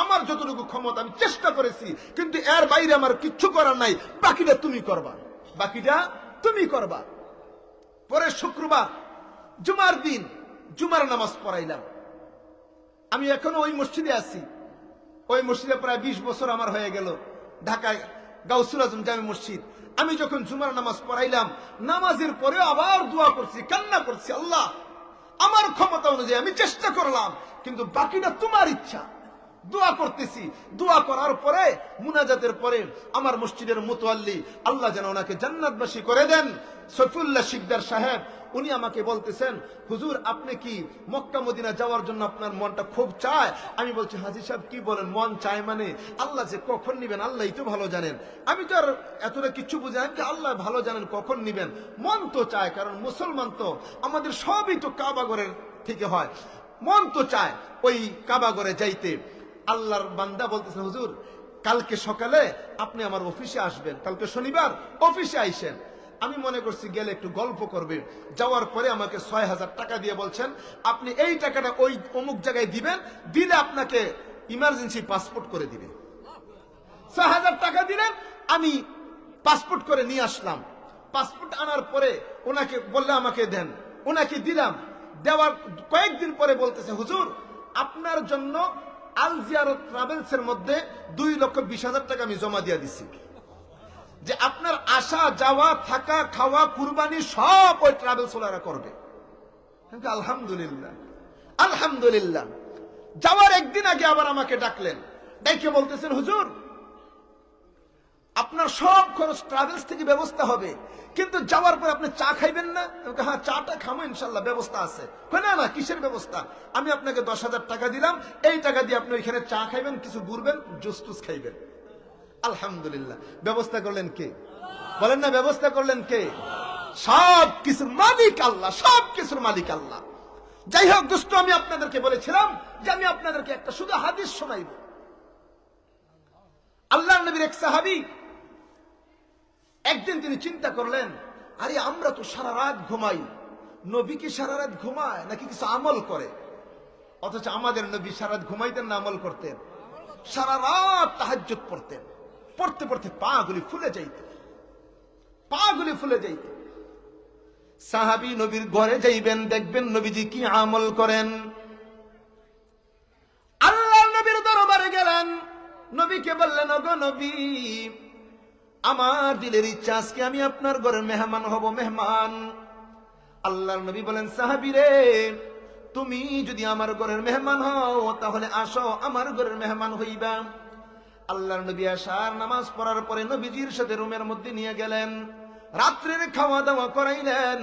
আমার যতটুকু ক্ষমতা আমি চেষ্টা করেছি, কিন্তু এর বাইরে আমার কিচ্ছু করার নাই, বাকিটা তুমি করবা, বাকিটা তুমি করবা। পরে শুক্রবার, জুমার দিন, জুমার নামাজ পড়াইলাম। আমি এখনো ওই মসজিদে আছি। ওই মসজিদে প্রায় 20 বছর আমার হয়ে গেল, ঢাকায় গাউসুল আজম জামে মসজিদ। আমি যখন জুমার নামাজ পড়াইলাম, নামাজের পরে আবার দোয়া করছি, কান্না করছি, আল্লাহ, আমার ক্ষমতা অনুযায়ী আমি চেষ্টা করলাম, কিন্তু বাকিটা তোমার ইচ্ছা। দোয়া করতেছি। দোয়া করার পরে, মুনাজাতের পরে আমার মসজিদের মুতওয়াল্লি, আল্লাহ যেন ওনাকে জান্নাতবাসী করে দেন, সফিউল্লাহ শিকদার সাহেব, উনি আমাকে বলতেছেন, হুজুর, আপনি কি মক্কা মদিনা যাওয়ার জন্য আপনার মনটা খুব চায়? আমি বলছি, হাজী সাহেব কি বলেন, মন চায় মানে? আল্লাহ যে কখন নিবেন আল্লাহই তো ভালো জানেন। আমি তো আর এতটা কিছু বুঝি না, আল্লাহ ভালো জানেন কখন নিবেন। মন তো চায়, কারণ মুসলমান তো আমাদের সবই তো কাবাগরের থেকে হয়। মন তো চায় ওই কাবাগরে যাইতে। আল্লাহর বান্দা বলতেছেন, হুজুর, কালকে সকালে আপনি আমার অফিসে আসবেন, কালকে শনিবার, অফিসে আইসেন। আমি মনে করছি গেলে একটু গল্প করবে। যাওয়ার পরে আমাকে 6000 টাকা দিয়ে বলছেন, আপনি এই টাকাটা ওই অমুক জায়গায় দিবেন, দিলে আপনাকে ইমার্জেন্সি পাসপোর্ট করে দিবে। 6000 টাকা দিলেন, আমি পাসপোর্ট করে নিয়ে আসলাম। পাসপোর্ট আনার পরে ওনাকে বললে আমাকে দেন, ওনাকে দিলাম। দেওয়ার কয়েকদিন পরে বলতেছে, হুজুর, আপনার জন্য আল জিয়ারত ট্রাভেলস এর মধ্যে 2,20,000 টাকা আমি জমা দিয়ে দিছি। যে আপনার আসা যাওয়া থাকা খাওয়া কুরবানি সব ওই ট্রাভেলস ওয়ালারা করবে। কিন্তু আলহামদুলিল্লাহ আলহামদুলিল্লাহ, যাওয়ার একদিন আগে আবার আমাকে ডাকলেন, ডেকে বলতেছেন, হুজুর আপনার সব খরচ ট্রাভেলস থেকে ব্যবস্থা হবে, কিন্তু যাওয়ার পর আপনি চা খাইবেন না? হ্যাঁ, চাটা খামো ইনশাল্লাহ, ব্যবস্থা আছে। না না, কিসের ব্যবস্থা? আমি আপনাকে 10,000 টাকা দিলাম, এই টাকা দিয়ে আপনি ওইখানে চা খাইবেন, কিছু ঘুরবেন, জুস টুস খাইবেন। আলহামদুলিল্লাহ, ব্যবস্থা করলেন কে? বলেন না, ব্যবস্থা করলেন কে? সব কিছুর মালিক আল্লাহ, সব কিছুর মালিক আল্লাহ। যাই হোক দোস্ত, আমি আপনাদেরকে বলেছিলাম যে আমি আপনাদেরকে একটা শুধু হাদিস শোনাইব। আল্লাহর নবীর এক সাহাবী একদিন তিনি চিন্তা করলেন, আরে আমরা তো সারা রাত ঘুমাই, নবী কি সারা রাত ঘুমায় নাকি কিছু আমল করে? অথচ আমাদের নবী সারা রাত ঘুমাইতেন না, আমল করতেন। সারা রাত তাহাজ্জুদ পড়তেন, পড়তে পড়তে পা গুলি ফুলে যাইত, পা গুলি ফুলে যাইত। সাহাবী নবীর ঘরে যাইবেন, দেখবেন নবীজি কি আমল করেন। আল্লাহর নবীর দরবারে গেলেন, নবীকে বললেন, ওগো নবী, আমার দিলের ইচ্ছা আজকে আমি আপনার ঘরের মেহমান হব, মেহমান। আল্লাহর নবী বলেন, সাহাবী রে, তুমি যদি আমার ঘরের মেহমান হও তাহলে আসো, আমার ঘরের মেহমান হইবা। আল্লাহর নবী আসার নামাজ পড়ার পরে নবীজির সাথে রুমের মধ্যে নিয়ে গেলেন, রাত্রের খাওয়া দাওয়া করাইলেন।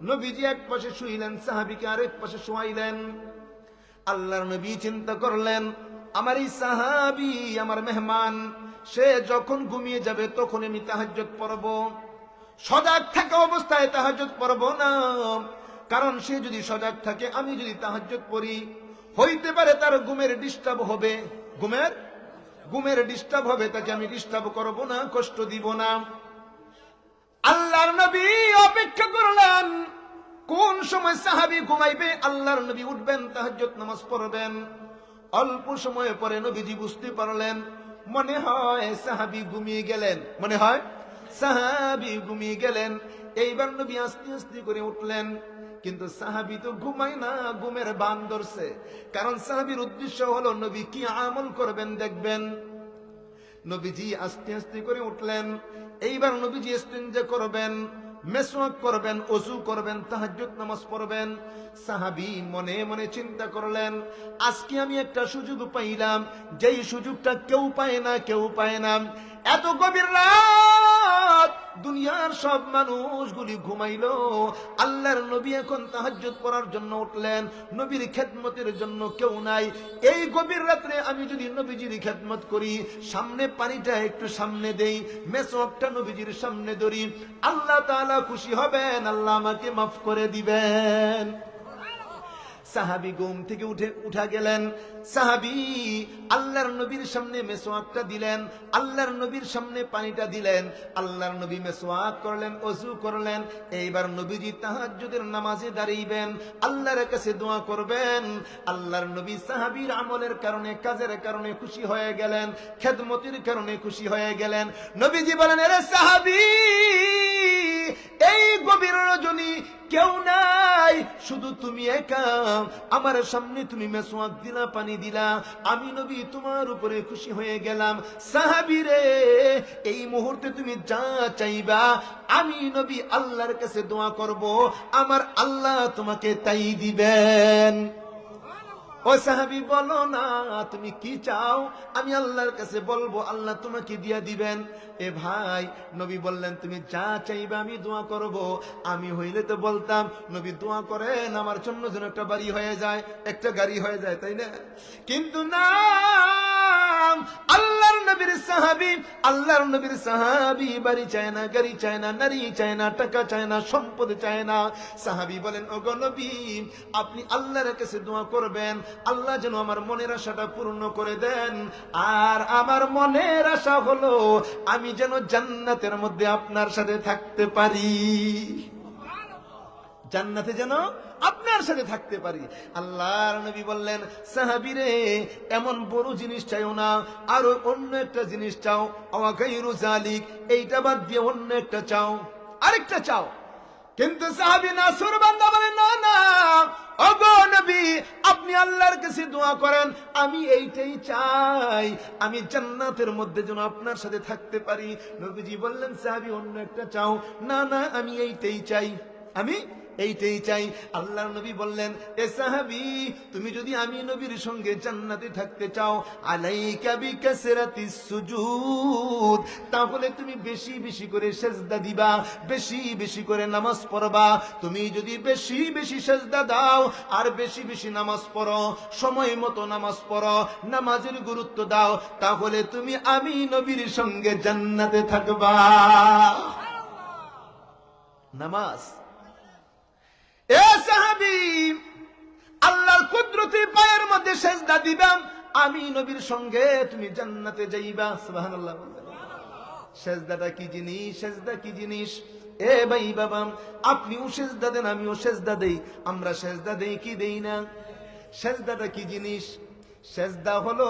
নবীজি এক পাশে শুইলেন, সাহাবীকে আরেক পাশে শোয়াইলেন। আল্লাহর নবী চিন্তা করলেন, আমার এই সাহাবী আমার মেহমান, সে যখন ঘুমিয়ে যাবে তখন আমি তাহাজ্জুদ পড়ব। সজাগ থাকা অবস্থায় তাহাজ্জুদ পড়ব না, কারণ সে যদি সজাগ থাকে, আমি যদি তাহাজ্জুদ পড়ি, হইতে পারে তার ঘুমের ডিস্টার্ব হবে, ঘুমের ডিস্টার্ব হবে, তাকে আমি ডিস্টার্ব করব না, কষ্ট দিব না। আল্লাহর নবী অপেক্ষা করলেন কোন সময় সাহাবী ঘুমাইবে। আল্লাহর নবী উঠবেন, তাহাজ্জুদ নামাজ পড়বেন। অল্প সময় পরে নবীজি বুঝতে পারলেন, মনে হয় সাহাবী ঘুমিয়ে গেলেন, মনে হয় সাহাবী ঘুমিয়ে গেলেন। এইবার নবী আস্তে আস্তে করে উঠলেন, কিন্তু সাহাবী তো ঘুমায় না, ঘুমের বান ধরছে। কারণ সাহাবীর উদ্দেশ্য হলো নবী কি আমল করবেন দেখবেন। নবীজি আস্তে আস্তে করে উঠলেন। এইবার নবীজি ইস্তিনজা করবেন, মেসওয়াক করবেন, ওযু করবেন, তাহাজ্জুদ নামাজ পড়বেন। সাহাবী মনে মনে চিন্তা করলেন, আজকে আমি একটা সুযোগ পাইলাম, যেই সুযোগটা কেউ পায় না, কেউ পায় না। এত গভীর রাত, দুনিয়ার সব মানুষগুলি ঘুমাইলো, আল্লাহর নবী এখন তাহাজ্জুদ পড়ার জন্য উঠলেন। নবীর খেদমতের জন্য কেউ নাই। এই গভীর রাত্রে আমি যদি নবীজির খেদমত করি, সামনে পানিটা একটু সামনে দেই, মেসওয়াকটা নবীজির সামনে ধরি, আল্লাহ তাআলা খুশি হবেন, আল্লাহ আমাকে মাফ করে দিবেন। সাহাবী ঘুম থেকে উঠা গেলেন। সাহাবী আল্লাহর নবীর সামনে মেসওয়াকটা দিলেন, আল্লাহর নবীর সামনে পানিটা দিলেন। আল্লাহর নবী মেসওয়াক করলেন, ওযু করলেন। এইবার নবীজি তাহাজ্জুদের নামাজে দাঁড়াইবেন, আল্লাহর কাছে দোয়া করবেন। আল্লাহর নবী সাহাবীর আমলের কারণে, কাজের কারণে খুশি হয়ে গেলেন, খেদমতের কারণে খুশি হয়ে গেলেন। নবীজি বলেন, আরে সাহাবী, এই গভীর রজনী কেউ নাই, শুধু তুমি একা। আমার সামনে তুমি মেসওয়াক দিলা, পানি দিলা, আমি নবী তোমার উপরে খুশি হয়ে গেলাম। সাহাবী রে, এই মুহূর্তে তুমি যা চাইবা, আমি নবী আল্লাহর কাছে দোয়া করব, আমার আল্লাহ তোমাকে তাই দিবেন। ও সাহাবী, বলো না তুমি কি চাও, আমি আল্লাহর কাছে বলবো, আল্লাহ তোমাকে দিয়া দিবেন। এ ভাই, নবী বললেন, তুমি যা চাইবে আমি দোয়া করব। আমি হইলে তো বলতাম, নবী দোয়া করেন আমার জন্য যেন একটা বাড়ি হয়ে যায়, একটা গাড়ি হয়ে যায়, তাই না? কিন্তু না, আল্লাহর নবীর সাহাবী, আল্লাহর নবীর সাহাবী বাড়ি চায় না, গাড়ি চায় না, নারী চায় না, টাকা চায় না, সম্পদ চায় না। সাহাবী বলেন, ওগো নবী, আপনি আল্লাহর কাছে দোয়া করবেন, আল্লাহ যেন আমার মনের আশাটা পূর্ণ করে দেন। আর আমার মনের আশা হলো আমি যেন জান্নাতের মধ্যে আপনার সাথে থাকতে পারি, জান্নাতে যেন আপনার সাথে থাকতে পারি। আল্লাহর নবী বললেন, সাহাবী রে, এমন বড় জিনিস চাইও না, আরো অন্য একটা জিনিস চাও। আওয়া গায়রু যালিক, এইটা বাদ দিয়ে অন্য একটা চাও, আরেকটা চাও। কিন্তু সাহাবী নাসরবান্দা বলেন, না না ওগো নবী, আপনি আল্লাহর কাছে দোয়া করেন, আমি এইটাই চাই, আমি জান্নাতের মধ্যে যেন আপনার সাথে থাকতে পারি। নবীজি বললেন, সাহাবী অন্য একটা চাও? না না, আমি এইটাই চাই, আমি এইটাই চাই। আল্লাহর নবী বললেন, এ সাহাবী, তুমি যদি আমি নবীর সঙ্গে জান্নাতে থাকতে চাও, আলাইকা বিকাসরাতিস সুজুদ, তাহলে তুমি বেশি বেশি করে সেজদা দিবা, বেশি বেশি করে নামাজ পড়বা। তুমি যদি বেশি বেশি সেজদা দাও আর বেশি বেশি নামাজ পড়ো, সময় মতো নামাজ পড়ো, নামাজের গুরুত্ব দাও, তাহলে তুমি আমি নবীর সঙ্গে জান্নাতে থাকবা। নামাজ, এ সাহাবী, আল্লাহর কুদরতি পায়ের মধ্যে সেজদা দিবাম, আমি নবীর সঙ্গে তুমি জান্নাতে যাইবা। সুবহানাল্লাহ। সেজদাটা কি জিনিস? সেজদা কি জিনিস? এ ভাই বাবা, আপনিও সেজদা দেন, আমিও সেজদা দেই। আমরা সেজদা দেই কি দেই না? সেজদাটা কি জিনিস? সেজদা হলো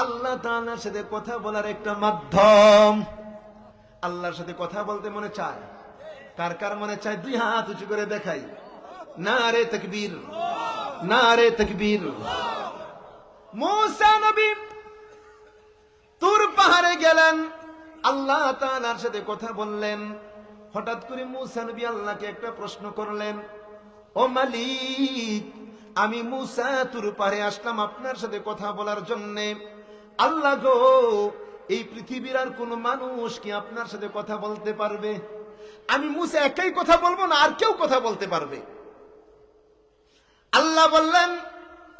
আল্লাহ তাআলার সাথে কথা বলার একটা মাধ্যম। আল্লাহর সাথে কথা বলতে মনে চায়? কার কার মনে চায়? দুই হাত উঁচু করে দেখাই। নারে তাকবীর, নারে তাকবীর। মুসা নবী তুর পাহাড়ে গেলেন, আল্লাহ তাআলার সাথে কথা বললেন। হঠাৎ করে মুসা নবী আল্লাহকে একটা প্রশ্ন করলেন, ও মালিক, আমি মুসা তুর পাহাড়ে আসলাম আপনার সাথে কথা বলার জন্য। আল্লাহ গো, এই পৃথিবীর আর কোন মানুষ কি আপনার সাথে কথা বলতে পারবে? আমি মুসা একাই কথা বলবো না, আর কেউ কথা বলতে পারবে? আল্লাহ বললেন,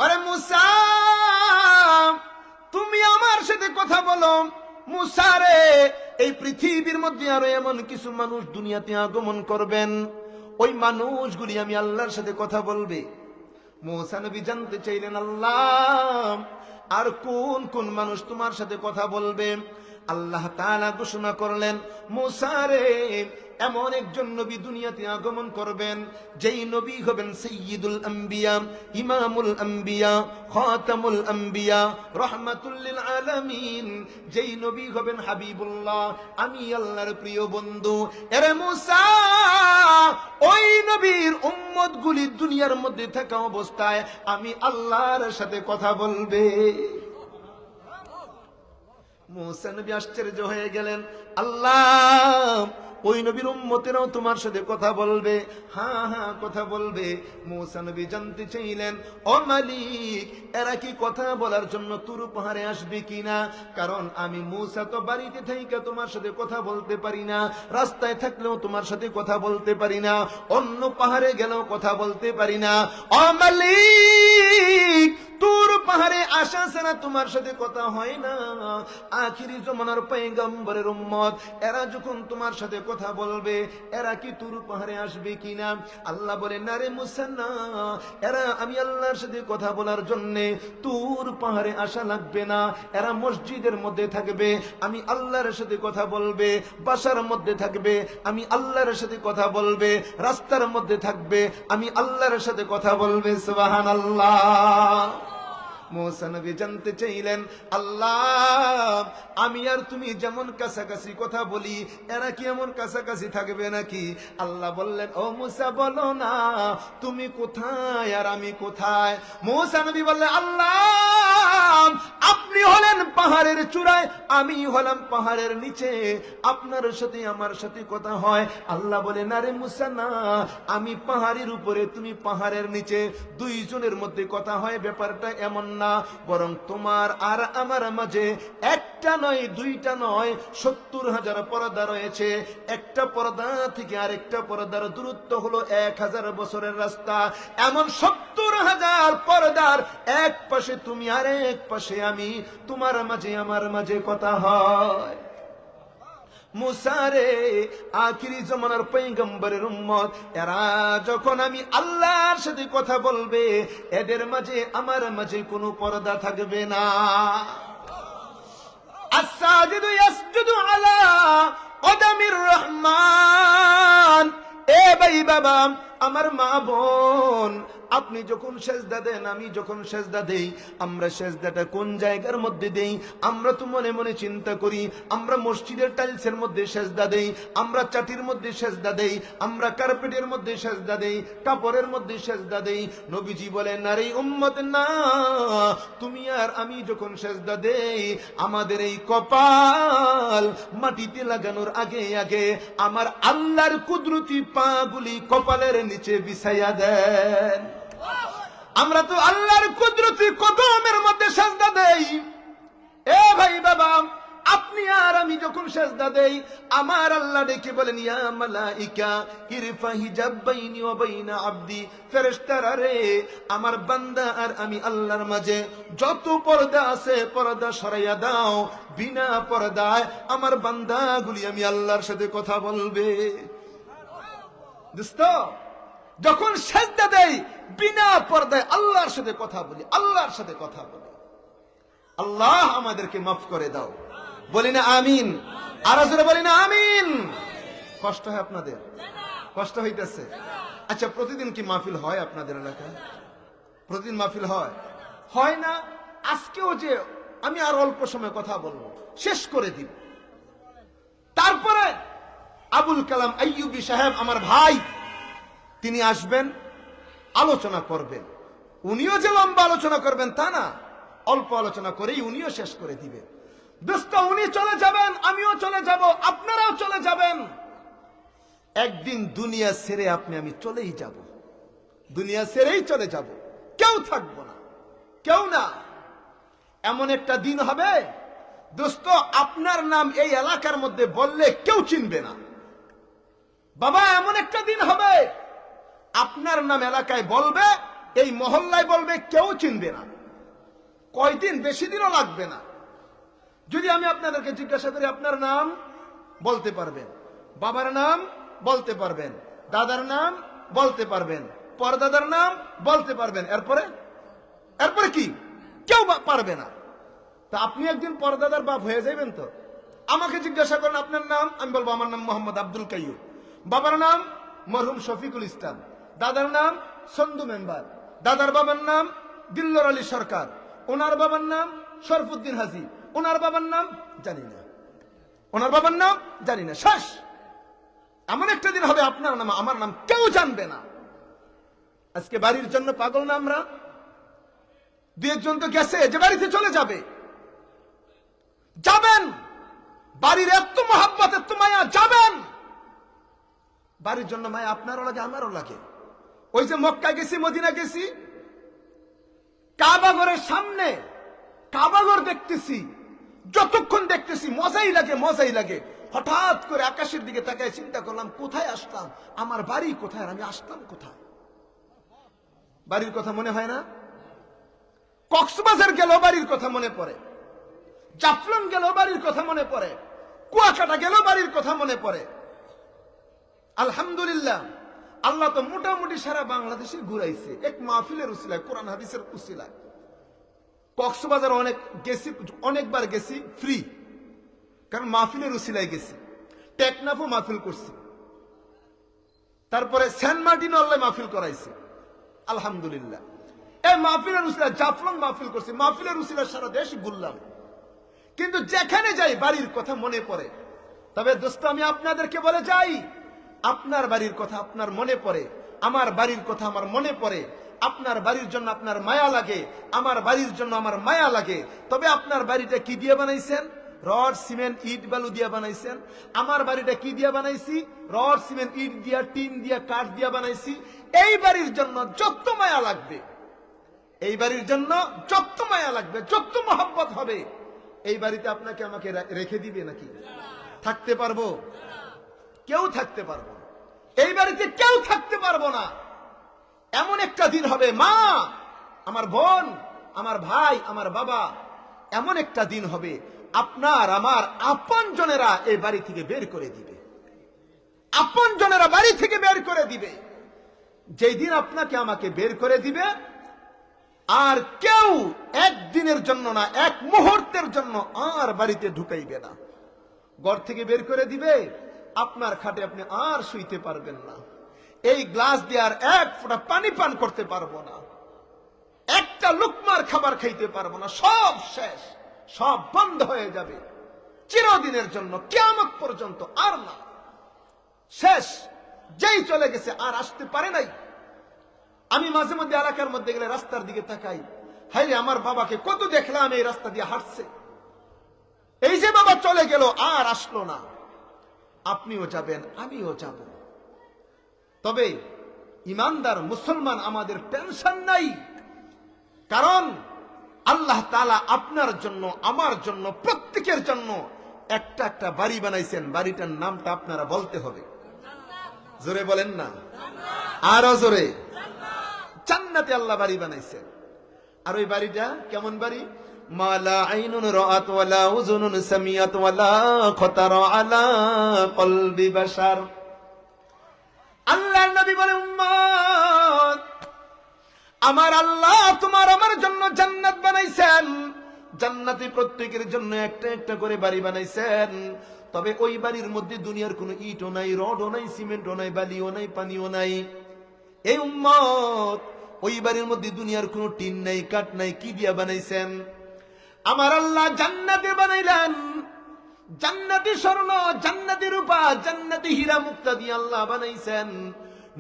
আরে মুসা, তুমি আমার সাথে কথা বলো। মুসা রে, এই পৃথিবীর মধ্যে আরো এমন কিছু মানুষ দুনিয়াতে আগমন করবেন, ওই মানুষগুলি আমি আল্লাহর সাথে কথা বলবে। মুসা নবী জানতে চাইলেন, আল্লাহ, আর কোন কোন মানুষ তোমার সাথে কথা বলবে? আল্লাহ তাআলা ঘোষণা করলেন, মুসা রে, এমন একজন নবী দুনিয়াতে আগমন করবেন, যেই নবী হবেন সাইয়্যিদুল আম্বিয়া, ইমামুল আম্বিয়া, খাতামুল আম্বিয়া, রাহমাতুল লিল আলামিন, যেই নবী হবেন হাবিবুল্লাহ, আমি আল্লাহর প্রিয় বন্ধু। এরে মুসা, ওই নবীর উম্মতগুলি দুনিয়ার মধ্যে থাকা অবস্থায় আমি আল্লাহর সাথে কথা বলবে। মুসা নবী আশ্চর্য হয়ে গেলেন, আল্লাহ, ওই নবীর উম্মতেরাও তোমার সাথে কথা বলবে? হ্যাঁ হ্যাঁ, কথা বলবে। মুসা নবী জানতে চাইলেন, ও মালিক, এরা কি কথা বলার জন্য তুর পাহাড়ে আসবে কিনা? কারণ আমি মুসা তো বাড়িতে থেকে তোমার সাথে কথা বলতে পারি না, রাস্তায় থাকলেও তোমার সাথে কথা বলতে পারি না, অন্য পাহাড়ে গেলেও কথা বলতে পারি না। ও মালিক, তুর পাহাড়ে আসা ছাড়া তোমার সাথে কথা হয় না। আখিরি জমানার পয়গম্বরের উম্মত, এরা যখন তোমার সাথে কথা বলবে, এরা কি তুর পাহাড়ে আসবে কিনা? আল্লাহ বলে, না রে মুসা, না, এরা আমি আল্লাহর সাথে কথা বলার জন্য তুর পাহাড়ে আসা লাগবে না। এরা মসজিদের মধ্যে থাকবে, আমি আল্লাহর সাথে কথা বলবে, বাসার মধ্যে থাকবে, আমি আল্লাহর সাথে কথা বলবে, রাস্তার মধ্যে থাকবে, আমি আল্লাহর সাথে কথা বলবে। সুবহানাল্লাহ। মুসা নবী জানতে চাইলেন, আল্লাহ, আমি আর তুমি যেমন কাছাকাছি কথা বলি, এরা কি এমন কাছাকাছি থাকবে নাকি? আল্লাহ বললেন, ও মুসা, বলো না, তুমি কোথায় আর আমি কোথায়? মুসা নবী বললেন, আল্লাহ, আপনি হলেন পাহাড়ের চূড়ায়, আমি হলাম পাহাড়ের নিচে, আপনার সাথে আমার সাথে কথা হয়। আল্লাহ বলে, না রে মুসা, না, আমি পাহাড়ের উপরে, তুমি পাহাড়ের নিচে, দুইজনের মধ্যে কথা হয়, ব্যাপারটা এমন না। বরং তোমার আর আমার মাঝে একটা নয়, দুইটা নয়, 70,000 পর্দা রয়েছে। একটা পর্দা থেকে আরেকটা পর্দার দূরত্ব হলো 1000 বছরের রাস্তা। এমন 70,000 পর্দার এক পাশে তুমি আর এক পাশে আমি, তোমার মাঝে আমার মাঝে কথা হয়। মুসা রে, আখিরি জমানার পয়গম্বরের উম্মত, এরা যখন আমি আল্লাহর সাথে কথা বলবে, এদের মাঝে আমার মাঝে কোনো পর্দা থাকবে না। আস-সাজিদু ইয়াসজুদু আলা কদামির রহমান। এ ভাই বাবা, আমার মা বোন, আপনি যখন সেজদা দেন, আমি যখন সেজদা দেই, আমরা সেজদাটা কোন জায়গার মধ্যে দেই? আমরা তো মনে মনে চিন্তা করি আমরা মসজিদের টাইলসের মধ্যে সেজদা দেই, আমরা চাটির মধ্যে সেজদা দেই, আমরা কার্পেটের মধ্যে সেজদা দেই, কাপড়ের মধ্যে সেজদা দেই। নবীজি বলেন, আরে উম্মত না, তুমি আর আমি যখন সেজদা দেই, আমাদের এই কপাল মাটিতে লাগানোর আগে আগে আমার আল্লাহর কুদরতি পাগুলি কপালের নিচে বিছাইয়া দেন। আমরা তো আল্লাহর কুদরতি কদমের মধ্যে সেজদা দেই। এ ভাই বাবা, আপনি আর আমি যখন সেজদা দেই, আমার আল্লাহ ডেকে বলেন, ইয়া মালাইকা ইরফা হিজাব বাইনি ওয়া বাইনা আবদি, ফেরেশতারা রে, আমার বান্দা আর আমি আল্লাহর মাঝে যত পর্দা আছে পর্দা সরাইয়া দাও। বিনা পর্দায় আমার বান্দাগুলি আমি আল্লাহর সাথে কথা বলবে। দোস্ত, যখন সেজদা দেই বিনা পর্দায় আল্লাহর সাথে কথা বলি, আল্লাহর সাথে কথা বলি। আল্লাহ আমাদেরকে মাফ করে দাও। বলি না আমিন? আর জোরে বলি না আমিন? কষ্ট হয় আপনাদের? কষ্ট হইতেছে? আচ্ছা, প্রতিদিন কি মাহফিল হয় আপনাদের এলাকায়? প্রতিদিন মাহফিল হয়? হয় না? আজকেও যে আমি আর অল্প সময় কথা বলবো, শেষ করে দিব। তারপরে আবুল কালাম আইয়ুবী সাহেব আমার ভাই, তিনি আসবেন, আলোচনা করবেন। উনিও যে লম্বা আলোচনা করবেন তা না, অল্প আলোচনা করেই উনিও শেষ করে দিবেন। দোস্ত, উনি চলে যাবেন, আমিও চলে যাব, আপনারাও চলে যাবেন। একদিন দুনিয়া ছেড়ে আপনি আমি চলেই যাব, দুনিয়া ছেড়েই চলে যাব, কেউ থাকবো না, কেউ না। এমন একটা দিন হবে দোস্ত, আপনার নাম এই এলাকার মধ্যে বললে কেউ চিনবে না। বাবা, এমন একটা দিন হবে আপনার নাম এলাকায় বলবে, এই মহল্লায় বলবে, কেউ চিনবে না। কয়দিন? বেশি দিনও লাগবে না। যদি আমি আপনাদেরকে জিজ্ঞাসা করি, আপনার নাম বলতে পারবেন, বাবার নাম বলতে পারবেন, দাদার নাম বলতে পারবেন, পরদাদার নাম বলতে পারবেন, এরপরে এরপরে কি? কেউ পারবে না। তা আপনি একদিন পরদাদার বাপ হয়ে যাবেন তো? আমাকে জিজ্ঞাসা করেন আপনার নাম, আমি বলবো আমার নাম মোহাম্মদ আব্দুল কাইয়ুম, বাবার নাম মরহুম শফিকুল ইসলাম, দাদার নাম সন্দু মেম্বার, দাদার বাবার নাম দিল্লর আলী সরকার, ওনার বাবার নাম শরফুদ্দিন হাজি, ওনার বাবার নাম জানি না, ওনার বাবার নাম জানি না, শেষ। এমন একটা দিন হবে আপনার নাম আমার নাম কেউ জানবে না। আজকে বাড়ির জন্য পাগল না আমরা? দু একজন তো গেছে, যে বাড়িতে চলে যাবে, যাবেন। বাড়ির এত মহাব্বত, এত মায়া, যাবেন। বাড়ির জন্য মায়া আপনারও লাগে, আমারও লাগে। ওই যে মক্কা গেছি, মদিনা গেছি, কাবাঘরের সামনে কাবাঘর দেখতেছি, যতক্ষণ দেখতেছি মজাই লাগে, মজাই লাগে। হঠাৎ করে আকাশের দিকে তাকায় চিন্তা করলাম, কোথায় আসলাম, আমার বাড়ি কোথায়, আমি আসলাম কোথায়? বাড়ির কথা মনে হয় না? কক্সবাজার গেল বাড়ির কথা মনে পড়ে, জাফলং গেল বাড়ির কথা মনে পড়ে, কুয়াকাটা গেল বাড়ির কথা মনে পড়ে। আলহামদুলিল্লাহ, আল্লাহ তো মোটামুটি সারা বাংলাদেশে ঘুরাইছে এক মাহফিলের উসিলায়, কোরআন হাদিসের উসিলায়। কক্সবাজার অনেক গেছি, অনেকবার গেছি ফ্রি, কারণ মাহফিলের উসিলায় গেছি। টেকনাফও মাহফিল করছি, তারপরে সেন্ট মার্টিন আল্লাহ মাহফিল করাইছে, আলহামদুলিল্লাহ। এই মাহফিলের উসিলায় জাফলং মাহফিল করছি, মাহফিলের উসিলায় সারা দেশ ঘুরলাম। কিন্তু যেখানে যাই বাড়ির কথা মনে পড়ে। তবে দোস্ত, আমি আপনাদেরকে বলে যাই, আপনার বাড়ির কথা আপনার মনে পড়ে, আমার বাড়ির কথা আমার মনে পড়ে। আপনার বাড়ির জন্য আপনার মায়া লাগে, আমার বাড়ির জন্য আমার মায়া লাগে। তবে আপনার বাড়িটা কি দিয়ে বানাইছেন? রড, সিমেন্ট, ইট, বালু দিয়ে বানাইছেন। আমার বাড়িটা কি দিয়ে বানাইছি? রড, সিমেন্ট, ইট দিয়া, টিন দিয়া, কাঠ দিয়া বানাইছি। এই বাড়ির জন্য যত মায়া লাগবে, এই বাড়ির জন্য যত মায়া লাগবে, যত মহব্বত হবে, এই বাড়িতে আপনাকে আমাকে রেখে দিবে নাকি? থাকতে পারবো? কেউ থাকতে পারবো না। এই বাড়িতে কেউ থাকতে পারবো না। এমন একটা দিন হবে, মা, আমার বোন, আমার ভাই, আমার বাবা, এমন একটা দিন হবে আপনার আমার আপন জনেরা এই বাড়ি থেকে বের করে দিবে, আপন জনেরা বাড়ি থেকে বের করে দিবে। যেই দিন আপনাকে আমাকে বের করে দিবে, আর কেউ একদিনের জন্য না, এক মুহূর্তের জন্য আর বাড়িতে ঢুকাইবে না। ঘর থেকে বের করে দিবে, আপনার খাটে আপনি আর শুইতে পারবেন না। এই গ্লাস দিয়ে আর এক ফোঁটা পানি পান করতে পারবো না, একটা লুকমার খাবার খাইতে পারবো না, সব শেষ, সব বন্ধ হয়ে যাবে চিরদিনের জন্য, কিয়ামত পর্যন্ত আর না, শেষ। যেই চলে গেছে আর আসতে পারে নাই। আমি মাঝে মধ্যে এলাকার মধ্যে গেলে রাস্তার দিকে তাকাই, হাই রে আমার বাবাকে কত দেখলাম এই রাস্তা দিয়ে হাঁটছে, এই যে বাবা চলে গেল আর আসলো না। আপনিও যাবেন, আমিও যাব, তবে ইমানদার মুসলমান আমাদের টেনশন নাই, কারণ আল্লাহ তাআলা আপনার জন্য, আমার জন্য, প্রত্যেকের জন্য একটা একটা বাড়ি বানাইছেন। বাড়িটার নামটা আপনারা বলতে হবে, জোরে বলেন না, আরো জোরে। জান্নাতে আল্লাহ বাড়ি বানাইছেন। আর ওই বাড়িটা কেমন বাড়ি? মালা আইনুন রাআত ওয়ালা উযুনুন সামিআত ওয়ালা খাতারা আলা কলবি বাশার। আল্লাহর নবী বলেন, উম্মত, আমার আল্লাহ তোমার আমার জন্য জান্নাত বানাইছেন। জান্নাতে প্রত্যেকের জন্য একটা একটা করে বাড়ি বানাইছেন। তবে ওই বাড়ির মধ্যে দুনিয়ার কোনো ইটও নাই, রডও নাই, সিমেন্টও নাই, বালিও নাই, পানিও নাই। এই উম্মত, ওই বাড়ির মধ্যে দুনিয়ার কোনো টিন নাই, কাঠ নাই, কি দিয়া বানাইছেন? আমার আল্লাহ জান্নাতে বানাইলেন। জান্নাতি স্বর্ণ, জান্নাতি রূপা, জান্নাতি হীরা মুক্তা দিয়ে আল্লাহ বানাইছেন।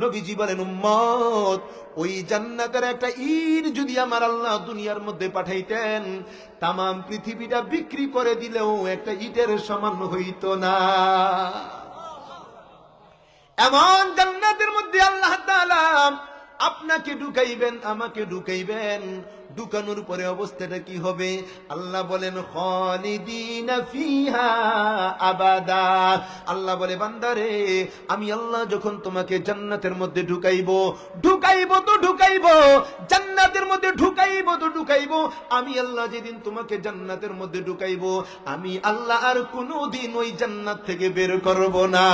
নবীজি বলেন, উম্মত, ওই জান্নাতের একটা ইট যদি আমার আল্লাহ দুনিয়ার মধ্যে পাঠাইতেন, তামাম পৃথিবীটা বিক্রি করে দিলেও একটা ইটের সমান হইতো না। এমন জান্নাতের মধ্যে আল্লাহ তাআলা আপনাকে ঢুকাইবেন, আমাকে ঢুকাইবেন। ঢুকানোর পরে অবস্থাটা কি হবে? আল্লাহ বলেন, খালিদিনা ফিহা আবাদা। আল্লাহ বলে, বান্দারে, আমি আল্লাহ যখন তোমাকে জান্নাতের মধ্যে ঢুকাইবো, ঢুকাইবো তো ঢুকাইবো, জান্নাতের মধ্যে ঢুকাইবো তো ঢুকাইবো, আমি আল্লাহ যেদিন তোমাকে জান্নাতের মধ্যে ঢুকাইবো, আমি আল্লাহ আর কোনোদিন ওই জান্নাত থেকে বের করব না।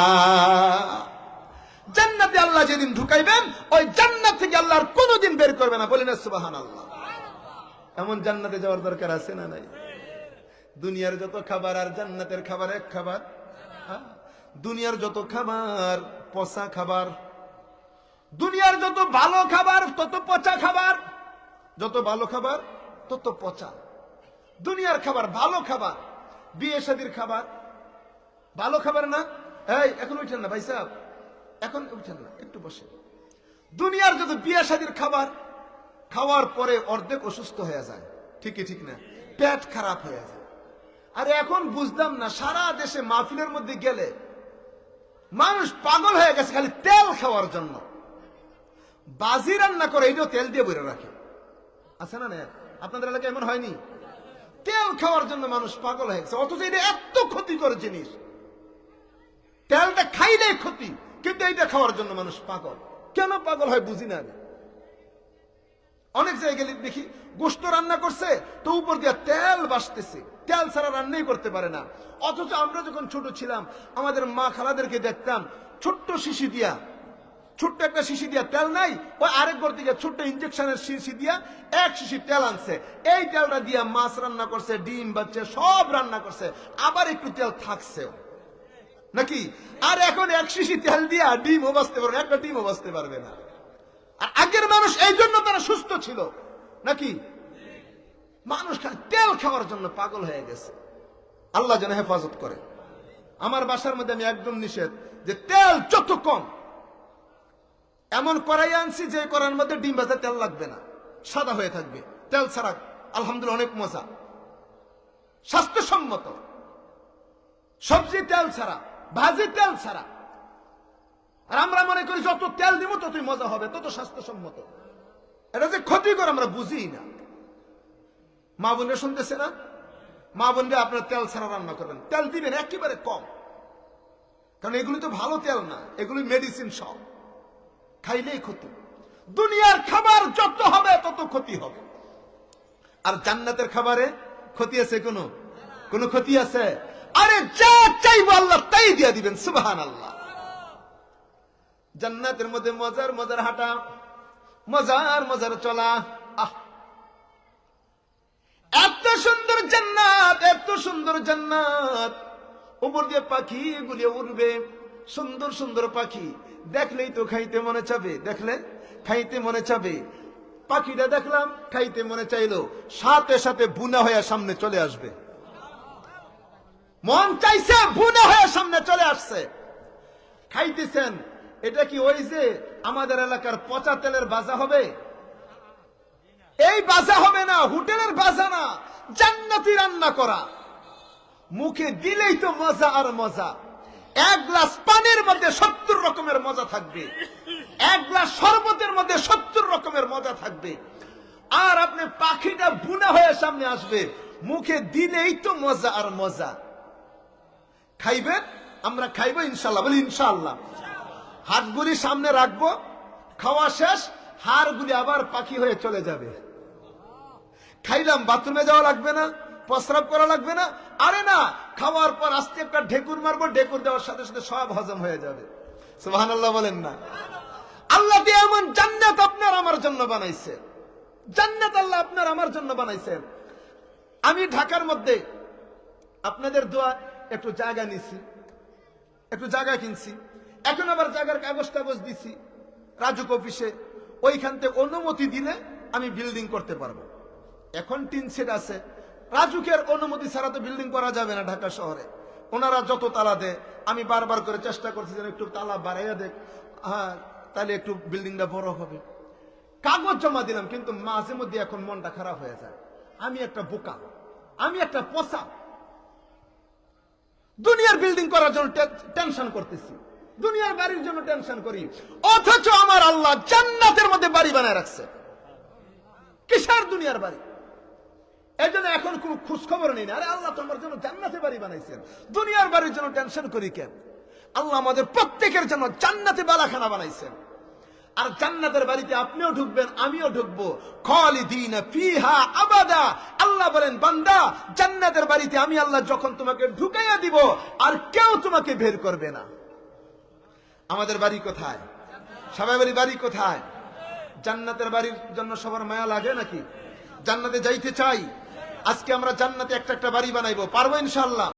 জান্নাতে আল্লাহ যেদিন ঢুকাইবেন, ওই জান্নাত থেকে আল্লাহ আর কোনোদিন বের করবে না। বলেন সুবহানাল্লাহ। এমন জান্নাতে যাওয়ার দরকার আছে না নাই? দুনিয়ার যত খাবার আর জান্নাতের খাবার এক খাবার। দুনিয়ার যত খাবার পচা খাবার, দুনিয়ার যত ভালো খাবার তত পচা খাবার, যত ভালো খাবার তত পচা। দুনিয়ার খাবার ভালো খাবার, বিয়ে শাদীর খাবার ভালো খাবার না? এই এখন উঠেন না ভাই সাহেব, এখন উঠেন না, একটু বসে। দুনিয়ার যত বিয়ে শাদীর খাবার খাওয়ার পরে অর্ধেক অসুস্থ হয়ে যায়, ঠিকই ঠিক না? পেট খারাপ হয়ে যায়। আরে এখন বুঝলাম না, সারা দেশে মাহফিলের মধ্যে গেলে মানুষ পাগল হয়ে গেছে খালি তেল খাওয়ার জন্য। বাজি রান্না করে এটাও তেল দিয়ে বইরে রাখে, আছে না? না আপনাদের এলাকায় এমন হয়নি? তেল খাওয়ার জন্য মানুষ পাগল হয়ে গেছে, অথচ এটা এত ক্ষতিকর জিনিস। তেলটা খাইলে ক্ষতি, কিন্তু এইটা খাওয়ার জন্য মানুষ পাগল। কেন পাগল হয় বুঝি না আমি। অনেক জায়গায় দেখি গোশত রান্না করছে তো উপর দিয়ে তেল বাসতেছে, তেল ছাড়া রান্নাই করতে পারে না। অথচ আমরা যখন ছোট ছিলাম আমাদের মা খালাদেরকে দেখতাম ছোট্ট শিশি দিয়া, ছোট্ট একটা শিশি দিয়া তেল নাই, ওই আরেক ঘর থেকে ছোট্ট ইঞ্জেকশনের শিশি দিয়া এক শিশি তেল আনছে, এই তেলটা দিয়া মাছ রান্না করছে, ডিম বাচ্চা সব রান্না করছে, আবার একটু তেল থাকছেও নাকি। আর এখন এক শিশি তেল দিয়া ডিমও বাঁচতে পারবে, একটা ডিমও বাঁচতে পারবে না। আর আগের মানুষ এই জন্য তারা সুস্থ ছিল নাকি? মানুষ তেল খাওয়ার জন্য পাগল হয়ে গেছে। আল্লাহ যেন হেফাজত করে। আমার বাসার মধ্যে আমি একদম নিষেধ যে তেল যত কম, এমন কড়াই আনছি যে কড়াইয়ের মধ্যে ডিম ভাজা তেল লাগবে না, সাদা হয়ে থাকবে, তেল ছাড়া। আলহামদুলিল্লাহ অনেক মজা, স্বাস্থ্যসম্মত। সবজি তেল ছাড়া, ভাজি তেল ছাড়া। আর আমরা মনে করি যত তেল দিব ততই মজা হবে, তত স্বাস্থ্যসম্মত। এটা যে ক্ষতিকর আমরা বুঝি না। মা বোনরা শুনতেছে না? মা বোনরা আপনার তেল ছাড়া রান্না করবেন, তেল দিবেন একেবারে কম, কারণ এগুলি তো ভালো তেল না, এগুলি মেডিসিন সব, খাইলেই ক্ষতি। দুনিয়ার খাবার যত হবে তত ক্ষতি হবে। আর জান্নাতের খাবারে ক্ষতি আছে? কোনো ক্ষতি আছে? আরে যা চাইবো আল্লাহ তাই দিয়ে দিবেন। সুবহানাল্লাহ। জান্নাতের মধ্যে মজার মজার হাঁটা, মজার মজার চলা। এত সুন্দর জান্নাত, এত সুন্দর জান্নাত। উপর দিয়ে পাখি গুলিয়ে উড়বে, সুন্দর সুন্দর পাখি দেখলেই তো খাইতে মনে চাবে, দেখলে খাইতে মনে চাবে। পাখিটা দেখলাম, খাইতে মনে চাইলো, সাথে সাথে বুনা হয়ে সামনে চলে আসবে। মন চাইছে, বুনা হয়ে সামনে চলে আসছে। খাইতেছেন, এটা কি ওই যে আমাদের এলাকার পচা তেলের বাজা হবে? এই বাজা হবে না, হোটেলের বাজা না, জান্নাতি রান্না করা। মুখে দিলেই তো মজা আর মজা। এক গ্লাস পানির মধ্যে 70 রকমের মজা থাকবে, এক গ্লাস শরবতের মধ্যে 70 রকমের মজা থাকবে। আর আপনি পাখিটা বুনা হয়ে সামনে আসবে, মুখে দিলেই তো মজা আর মজা। খাইবেন? আমরা খাইবো ইনশাল্লাহ, বলি ইনশাল্লাহ। হাতগুলি সামনে রাখবো, খাওয়া শেষ, হাড়গুলি আবার পাখি হয়ে চলে যাবে। খাইলাম, বাথরুমে যাওয়া লাগবে না, প্রস্রাব করা লাগবে না। আরে না, খাওয়ার পর আস্তে একটা ঢেকুর মারবো, ঢেকুর দেওয়ার সাথে সাথে সব হজম হয়ে যাবে। সুবহানাল্লাহ বলেন না? আল্লাহ দিয়ে এমন জান্নাত আপনার আমার জন্য বানাইছে, জান্নাত আল্লাহ আপনার আমার জন্য বানাইছেন। আমি ঢাকার মধ্যে আপনাদের দোয়া একটু জায়গা নিছি, একটু জায়গা কিনছি, এখন আবার জায়গার কাগজ টাগজ দিছি রাজুক অফিসে। ওইখান থেকে অনুমতি দিলে আমি বিল্ডিং করতে পারবো। এখন টিন সেট আছে, রাজুকের অনুমতি ছাড়া তো বিল্ডিং করা যাবে না ঢাকা শহরে। ওনারা যত তালা দেয়, আমি বারবার করে চেষ্টা করছি যেন একটু তালা বাড়াইয়া দেখ, হ্যাঁ তাহলে একটু বিল্ডিংটা বড় হবে। কাগজ জমা দিলাম, কিন্তু মাঝে মধ্যে এখন মনটা খারাপ হয়ে যায়। আমি একটা বোকা, আমি একটা পচা, দুনিয়ার বিল্ডিং করার জন্য টেনশন করতেছি, দুনিয়ার বাড়ির জন্য টেনশন করি, অথচ আমার আল্লাহ জান্নাতের মধ্যে বাড়ি বানায় রাখছে। কিসের দুনিয়ার বাড়ি? এই জন্য এখন কোন খোঁজ খবর নেই না। আরে আল্লাহ তোমার জন্য জান্নাতে বাড়ি বানাইছেন, দুনিয়ার বাড়ির জন্য টেনশন করি কেন? আল্লাহ আমাদের প্রত্যেকের জন্য জান্নাতে বালাখানা বানাইছেন। আর জান্নাতের বাড়িতে আপনিও ঢুকবেন, আমিও ঢুকবো, খালিদিনা ফিহা আবাদা। আল্লাহ বলেন, বান্দা জান্নাতের বাড়িতে আমি আল্লাহ যখন তোমাকে ঢুকাইয়া দিব, আর কেউ তোমাকে বের করবে না। আমাদের বাড়ি কোথায়? সবাই বলি বাড়ি কোথায়? জান্নাতের বাড়ির জন্য সবার মায়া লাগে নাকি? জান্নাতে যাইতে চাই। আজকে আমরা জান্নাতে একটা একটা বাড়ি বানাইবো, পারবো ইনশাআল্লাহ।